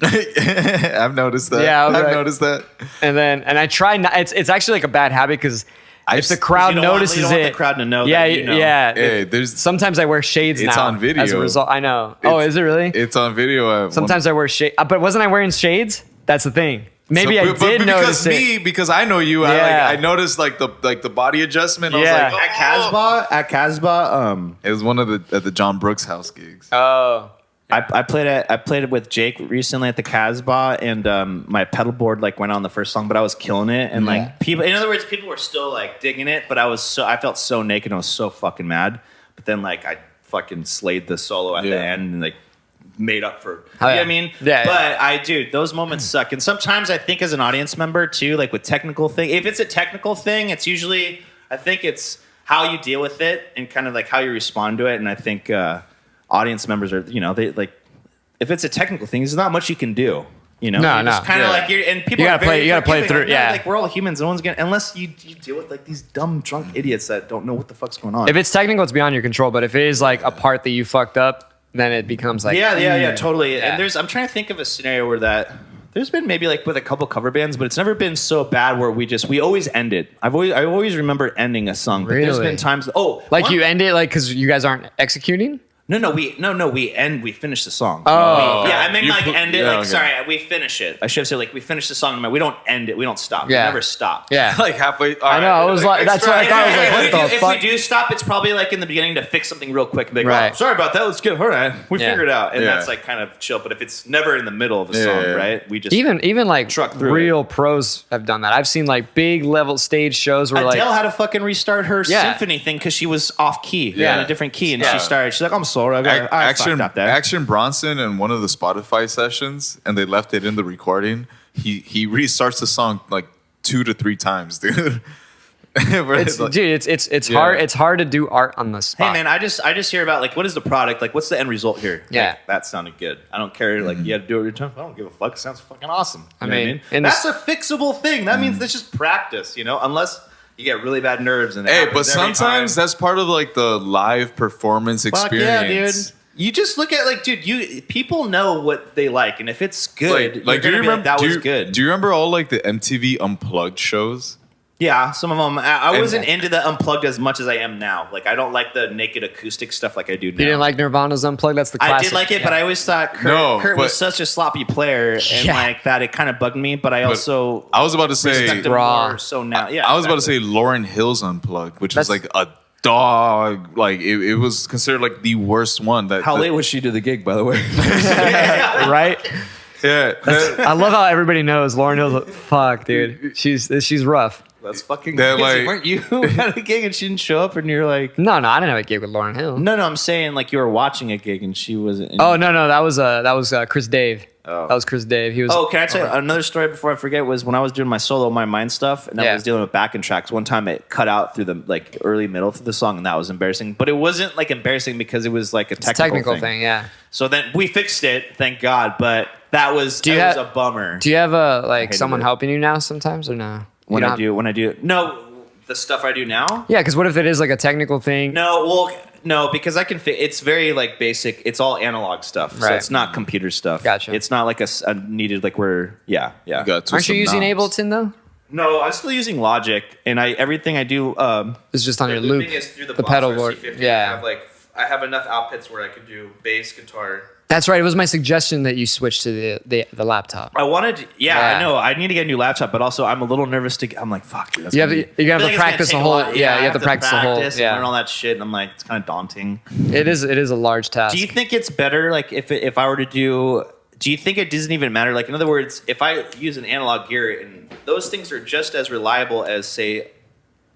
I've noticed that. Yeah, I've noticed that. And I try not. It's actually like a bad habit because if the crowd notices you don't want the crowd to know. Yeah, that you know. yeah. Hey, sometimes I wear shades now. It's on video. As a result, I know. Is it really? It's on video. Sometimes I wear shades, but wasn't I wearing shades? That's the thing. Maybe I did notice it. Because I know you. I noticed like the body adjustment. I was like, at Casbah. It was one of the John Brooks house gigs. Oh. I played it with Jake recently at the Casbah, and my pedal board like went on the first song, but I was killing it, and like people, in other words, people were still like digging it, but I felt so naked, and I was so fucking mad. But then like I fucking slayed the solo at the end, and like made up for. You know what I mean? Yeah. But those moments suck, and sometimes I think as an audience member too, like with technical thing, if it's a technical thing, it's usually I think it's how you deal with it and kind of like how you respond to it, and I think. Audience members are, they like, if it's a technical thing, there's not much you can do. No. It's kind of like and people. You gotta play through. Like, yeah, like we're all humans. No one's gonna unless you deal with like these dumb drunk idiots that don't know what the fuck's going on. If it's technical, it's beyond your control. But if it is like a part that you fucked up, then it becomes like totally. Yeah. And I'm trying to think of a scenario where that. There's been maybe like with a couple cover bands, but it's never been so bad where we always end it. I always remember ending a song. But there's been times. You end it like because you guys aren't executing. No, we finish the song. Oh. I mean end it, sorry, we finish it. I should have said like we finish the song, we don't end it, we don't stop. Yeah. We never stop. Yeah. Like halfway. I know, I was like, that's what I thought. I was like, what the fuck? If we do stop, it's probably like in the beginning to fix something real quick and be like, right. oh, sorry about that, let's get her. We figured it out. And that's like kind of chill. But if it's never in the middle of a song, right? We just even like truck through real pros have done that. I've seen like big level stage shows where Adele had to fucking restart her symphony thing because she was off key, in a different key, and she's like, I'm sorry, Action Bronson in one of the Spotify sessions, and they left it in the recording. He restarts the song like 2 to 3 times, dude. It's hard. It's hard to do art on the spot. Hey man, I just hear about like what is the product, like what's the end result here? Yeah, like, that sounded good. I don't care. Like you had to do it every time. I don't give a fuck. It sounds fucking awesome. I mean, that's a fixable thing. That means that's just practice. Unless you get really bad nerves and but sometimes that's part of like the live performance experience. Yeah, dude. You just look at like, dude, people know what they like, and if it's good, like do you remember that was good? Do you remember all like the MTV Unplugged shows? Yeah, some of them. I wasn't into the Unplugged as much as I am now. Like, I don't like the naked acoustic stuff like I do now. You didn't like Nirvana's Unplugged? That's the classic. I did like it, but I always thought Kurt was such a sloppy player, and like that, it kind of bugged me. But I was about to say raw. So now, I was about to say Lauryn Hill's Unplugged, which was like a dog. Like it was considered like the worst one. How late was she to the gig, by the way? Right? Yeah. I love how everybody knows Lauryn Hill's. Fuck, dude. She's rough. That's fucking crazy. Like, weren't you at a gig and she didn't show up and you're like... No, I didn't have a gig with Lauryn Hill. No, I'm saying like you were watching a gig and she wasn't... Oh, no, that was Chris Dave. That was Chris Dave. He was. Oh, can I tell you another story before I forget? Was when I was doing my solo My Mind stuff, and I was dealing with backing tracks. One time it cut out through the like early middle through the song, and that was embarrassing. But it wasn't like embarrassing because it was like a technical thing. Yeah. So then we fixed it, thank God. But that was was a bummer. Do you have someone helping you now sometimes or no? When I do the stuff I do now. Yeah, because what if it is like a technical thing? No, because I can fit. It's very like basic. It's all analog stuff, so it's not computer stuff. Gotcha. It's not like a needed like we're Aren't you using Ableton though? No, I'm still using Logic, and everything I do is just on your loop. Is through the pedal board. C50. Yeah, I have enough outputs where I could do bass, guitar. That's right. It was my suggestion that you switch to the laptop. I wanted, I know. I need to get a new laptop, but also I'm a little nervous to. I'm like, fuck, dude. You have to practice the whole. You have to practice the whole. And learn all that shit, and I'm like, it's kind of daunting. It is a large task. Do you think it's better, like, if I were to do? Do you think it doesn't even matter? Like, in other words, if I use an analog gear, and those things are just as reliable as, say,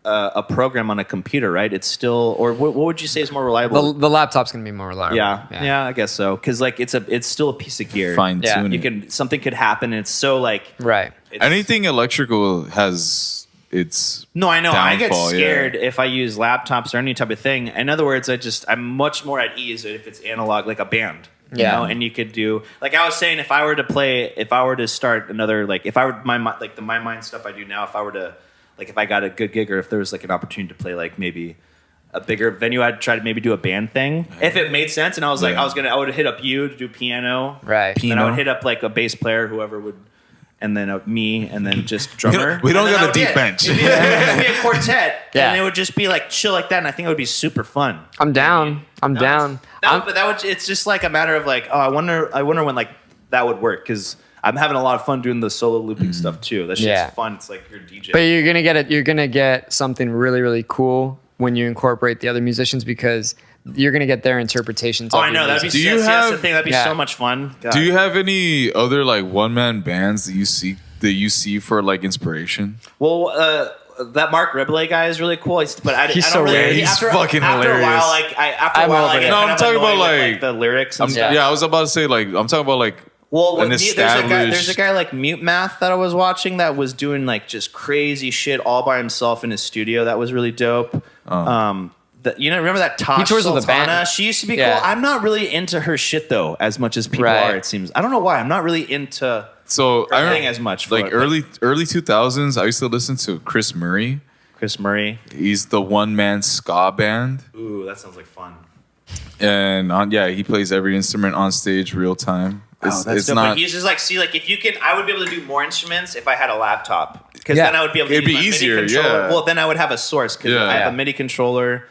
a program on a computer, right? It's still, or what would you say is more reliable? The laptop's gonna be more reliable. Yeah, I guess so. Because like it's still a piece of gear. Fine tuning. Something could happen, and it's so like right. Anything electrical has its no. I know. downfall, I get scared if I use laptops or any type of thing. In other words, I'm much more at ease if it's analog, like a band. You know? And you could do, like I was saying, if I were to start another, like if I were my mind stuff I do now, if I were to. Like if I got a good gig or if there was like an opportunity to play like maybe a bigger venue, I'd try to maybe do a band thing if it made sense. And I was like, I would hit up you to do piano, right? And I would hit up like a bass player, whoever would, and then me, and then just drummer. We don't got a deep bench. It'd be a quartet, and it would just be like chill like that. And I think it would be super fun. I'm down. I'm down. But that would. It's just like a matter of like, oh, I wonder when like that would work because. I'm having a lot of fun doing the solo looping stuff too. That shit's fun. It's like you're a DJ. But you're gonna get it. You're gonna get something really, really cool when you incorporate the other musicians because you're gonna get their interpretations. Oh, I know. That'd be that's the thing. That'd be so much fun. God. Do you have any other like one man bands that you see for like inspiration? Well, that Mark Ribley guy is really cool. He's so weird. He's fucking hilarious. After a while, I'm talking about like the lyrics. And stuff. Yeah, I was about to say like I'm talking about like. Well, there's a guy like Mute Math that I was watching that was doing like just crazy shit all by himself in his studio. That was really dope. Remember that Tosh Sultana? She used to be cool. I'm not really into her shit though, as much as people are. It seems. I don't know why. I'm not really into her thing as much. Like early 2000s, I used to listen to Chris Murray. He's the one man ska band. Ooh, that sounds like fun. And he plays every instrument on stage real time. It's not. But he's just like, if you can, I would be able to do more instruments if I had a laptop because then I would be able to. It'd be easier. MIDI controller. Well, then I would have a source because I have a MIDI controller,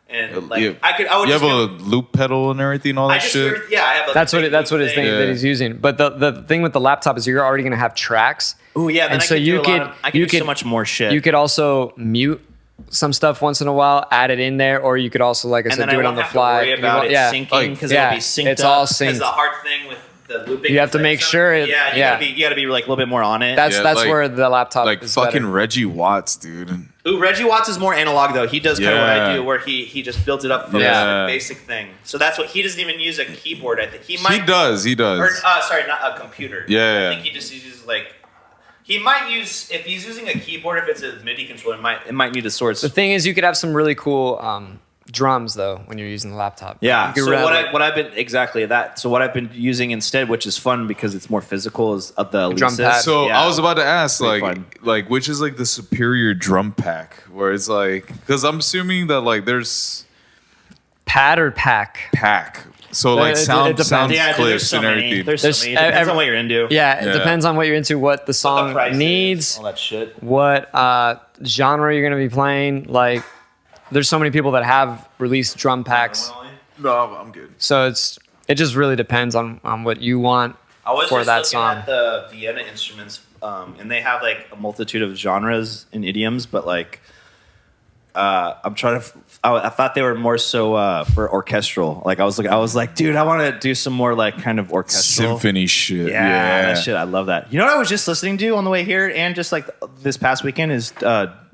and like you have a loop pedal and everything, and all that shit. I have. That's what his thing that he's using. But the thing with the laptop is you're already going to have tracks. Oh yeah, and so you could do so much more shit. You could also mute some stuff once in a while, add it in there, or you could also, like I said, do it on the fly. And then I won't have to worry about it syncing because it'll be synced. It's all synced. Because the hard thing with the looping, you have to make sure. You gotta be like a little bit more on it. That's where the laptop like is fucking better. Reggie Watts, dude. Ooh, Reggie Watts is more analog though. He does kind of what I do, where he just builds it up from a basic thing. So that's what he doesn't even use a keyboard. I think he does. Or sorry, not a computer. I think he just uses like. He might use, if he's using a keyboard, if it's a MIDI controller, it might need a source. The thing is, you could have some really cool drums though when you're using the laptop. Yeah. So what I've been using instead, which is fun because it's more physical, is the drum pad. So I was about to ask, like which is like the superior drum pack? Where it's like, because I'm assuming that like there's pad or pack. So like sound clips and everything. There's so many. It depends on what you're into. Yeah, it depends on what you're into, what the song needs, all that shit. What genre you're gonna be playing. Like, there's so many people that have released drum packs. No, I'm good. So it just really depends on what you want for that song. I was just looking at the Vienna instruments, and they have like a multitude of genres and idioms, but like. I thought they were more so for orchestral. Like I was like, dude, I want to do some more like kind of orchestral symphony shit. Yeah, that shit. I love that. You know what I was just listening to on the way here, and just like this past weekend is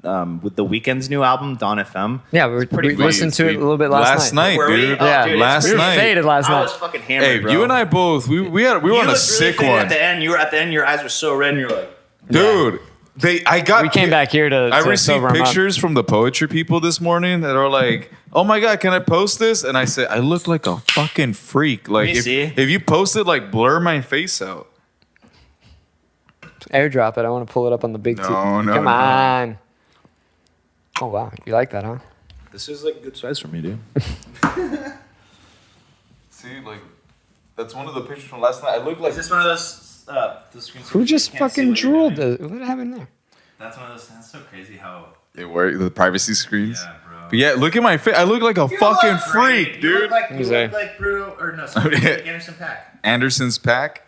with the Weeknd's new album, Dawn FM. Yeah, we listened to it a little bit last night. Dude. Yeah, dude, last we were night. faded last night. I was fucking hammered, Hey, bro. you and I both. We were on a sick really one. At the end, you were at the end. Your eyes were so red, and you're like, Dude. We came back here to I received sober 'em up. pictures from the poetry people this morning that are like, "Oh my god, can I post this?" And I said, "I look like a fucking freak. Like if you post it, like blur my face out." Airdrop it. I want to pull it up on the big TV. Come on. Oh wow, you like that, huh? "This is like good size for me, dude." See, like that's one of the pictures from last night. I look like. Is this one of those? The screen Who just fucking drooled? What happened there? That's one of those. That's so crazy how. It works. The privacy screens. Yeah, bro. But yeah, look at my face. I look like a fucking freak, dude. You look like Bruno or no, sorry, like Anderson .Paak. Anderson's Paak.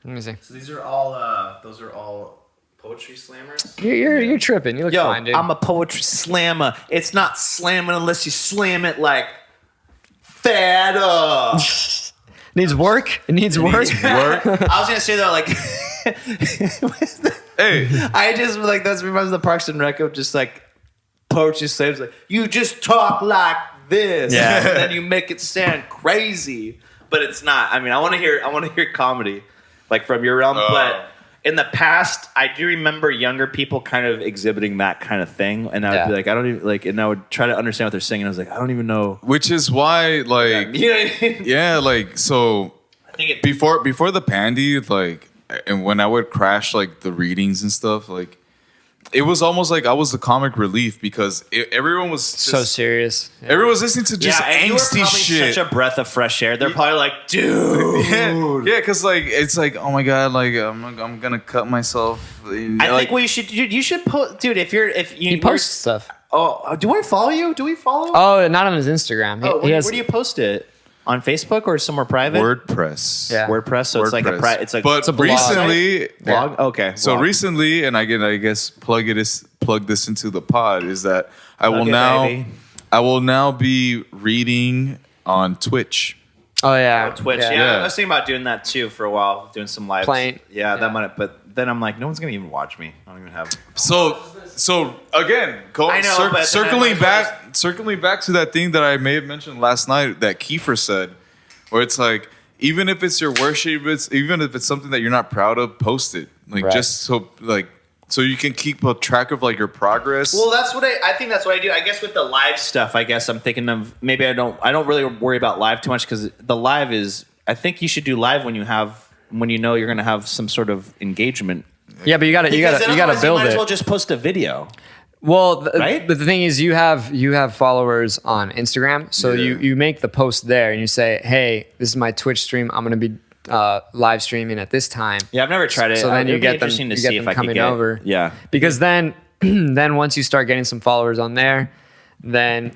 Let me see. So these are all. Those are all poetry slammers. You're tripping. You look fine, dude. I'm a poetry slammer. It's not slamming unless you slam it like fat up. Needs work. It needs work. I was gonna say though, like, Hey, I just like that reminds me of the Parks and Rec of just like poetry slams. Like you just talk like this, and then you make it sound crazy, but it's not. I mean, I want to hear comedy, like from your realm, but. In the past, I do remember younger people kind of exhibiting that kind of thing, and I would be like, I don't even like, and I would try to understand what they're saying, and I was like, I don't even know. which is why, like, You know what I mean? yeah, like, so I think it, before the pandy, like, and when I would crash like the readings and stuff, like, it was almost like I was the comic relief because everyone was just, So serious. everyone was listening to just and you were angsty probably shit. such a breath of fresh air. They're probably like, dude. Yeah, because like it's like, oh my god, like I'm gonna cut myself. I think what you should post, dude. If you He posts stuff. Oh, do I follow you? Do we follow? Oh, not on his Instagram. Where do you post it? On Facebook or somewhere private? WordPress. Yeah. WordPress. So it's like WordPress. a But it's a blog. recently, blog. Okay. so blog. recently, and I guess plug this into the pod is that I will now be reading on Twitch. Oh yeah. Twitch. Yeah, I was thinking about doing that too for a while, doing some lives. Yeah, that might. But then I'm like, no one's gonna even watch me. I don't even have. So again, I know, but circling back to that thing that I may have mentioned last night that Kiefer said, where it's like, even if it's your worship, even if it's something that you're not proud of, post it. Like just so you can keep a track of like your progress. Well, that's what I think. That's what I do. I guess with the live stuff, I guess I'm thinking of maybe I don't really worry about live too much because the live is. I think you should do live when you know you're going to have some sort of engagement. Yeah, but you got to build You might it. as well just post a video. Well, right? But the thing is, you have followers on Instagram, so you make the post there and you say, "Hey, this is my Twitch stream. I'm going to be live streaming at this time." Yeah, I've never tried it. So then you get them, to see if I coming could get, over. Yeah, because then once you start getting some followers on there, then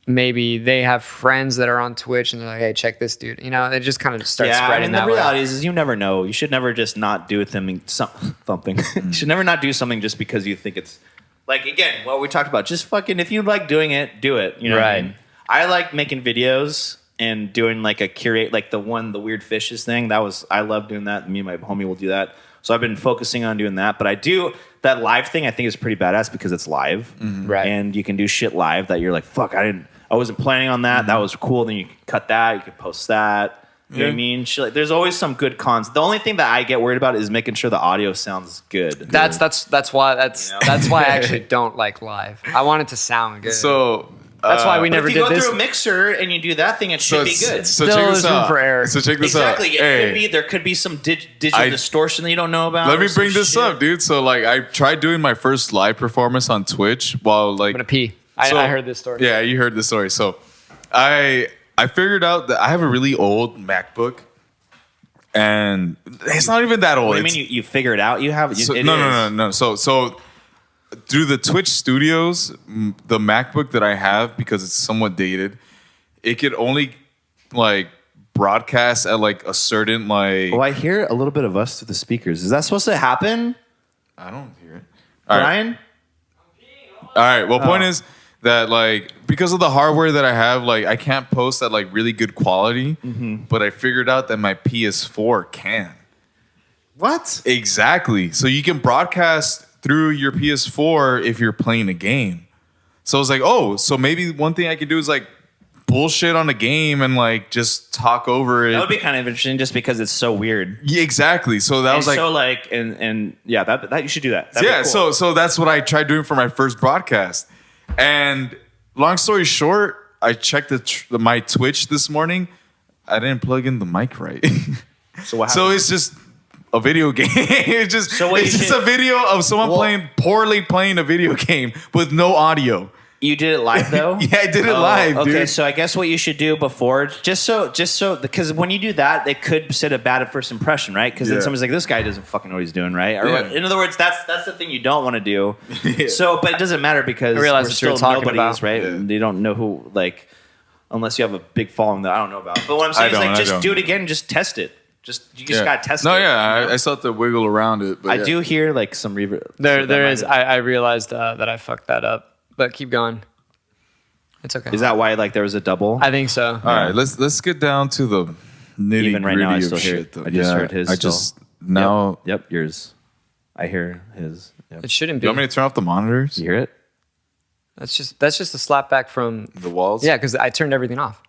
maybe they have friends that are on Twitch and they're like, "Hey, check this dude." You know, they just kind of start spreading that way. The reality is you never know. You should never just not do something. You should never not do something just because you think it's like, again, what we talked about. Just fucking, if you like doing it, do it. You know what I mean? I like making videos and doing like a curate, like the weird fishes thing. I love doing that. Me and my homie will do that. So I've been focusing on doing that. But I do that live thing. I think is pretty badass because it's live, right? And you can do shit live that you're like, fuck, I wasn't planning on that. That was cool. Then you can cut that. You can post that. You know what I mean? There's always some good cons. The only thing that I get worried about is making sure the audio sounds good. That's why I actually don't like live. I want it to sound good. So that's why we never did this. If you go through a mixer and you do that thing, it should be good. So Still, check there's this room out. for error. So check this out. Exactly. There could be some digital distortion that you don't know about. Let me bring this up, dude. So like, I tried doing my first live performance on Twitch while like. I'm gonna pee. I heard this story. Yeah, you heard the story. So I figured out that I have a really old MacBook. And it's not even that old. What do you mean you figure it out? You have no. So through the Twitch Studios, the MacBook that I have, because it's somewhat dated, it could only like broadcast at like a certain like. Oh, I hear a little bit of us through the speakers. Is that supposed to happen? I don't hear it. Brian? All right. Well, point is that like because of the hardware that I have, like I can't post at like really good quality. But I figured out that my PS4 can. What? Exactly. So you can broadcast through your PS4 if you're playing a game. So I was like, oh, so maybe one thing I could do is like bullshit on a game and like just talk over it. That would be kind of interesting just because it's so weird. Yeah, exactly. So that was like, so like, and yeah, that you should do that. That'd be cool. So that's what I tried doing for my first broadcast. And long story short, I checked my Twitch this morning. I didn't plug in the mic right. So what happened? So it's just a video game. It's just a video of someone poorly playing a video game with no audio. You did it live though? Yeah, I did it live, dude. Okay, so I guess what you should do before, just so, because when you do that, they could set a bad first impression, right? Because then someone's like, this guy doesn't fucking know what he's doing, right? Or in other words, that's the thing you don't want to do. So, but it doesn't matter because I realize we're still nobodies, about. right? Yeah. They don't know who, like, unless you have a big following that I don't know about. But what I'm saying is like, just do it again, just test it. You just gotta test it. No, yeah, I still have to wiggle around it. But I do hear like some reverb. There is. I realized that I fucked that up, but keep going. It's okay. Is that why like there was a double? I think so. All right, let's get down to the nitty Even right now, I gritty still of hear shit. it. Though. I just heard his. I still. just now. Yep, yours. I hear his. Yep. It shouldn't be. You want me to turn off the monitors? You hear it? That's just a slap back from the walls. Yeah, because I turned everything off.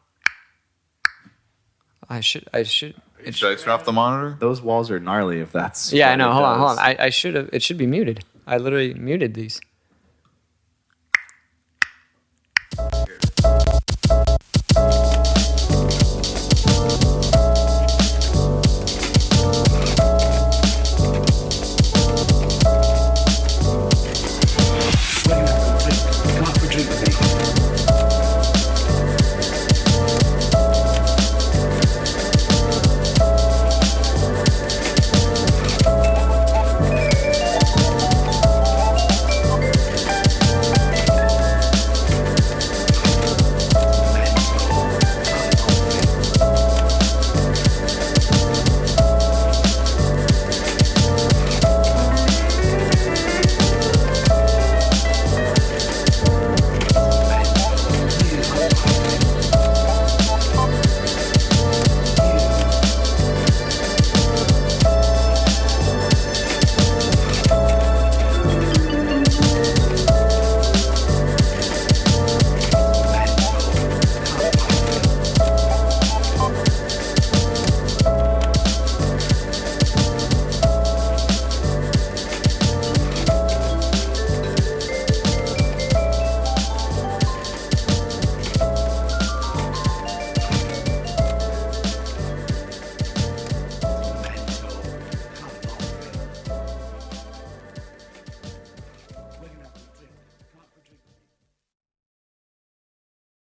Should I turn off the monitor? Those walls are gnarly. If that's I know. Hold on. I should have. It should be muted. I literally muted these.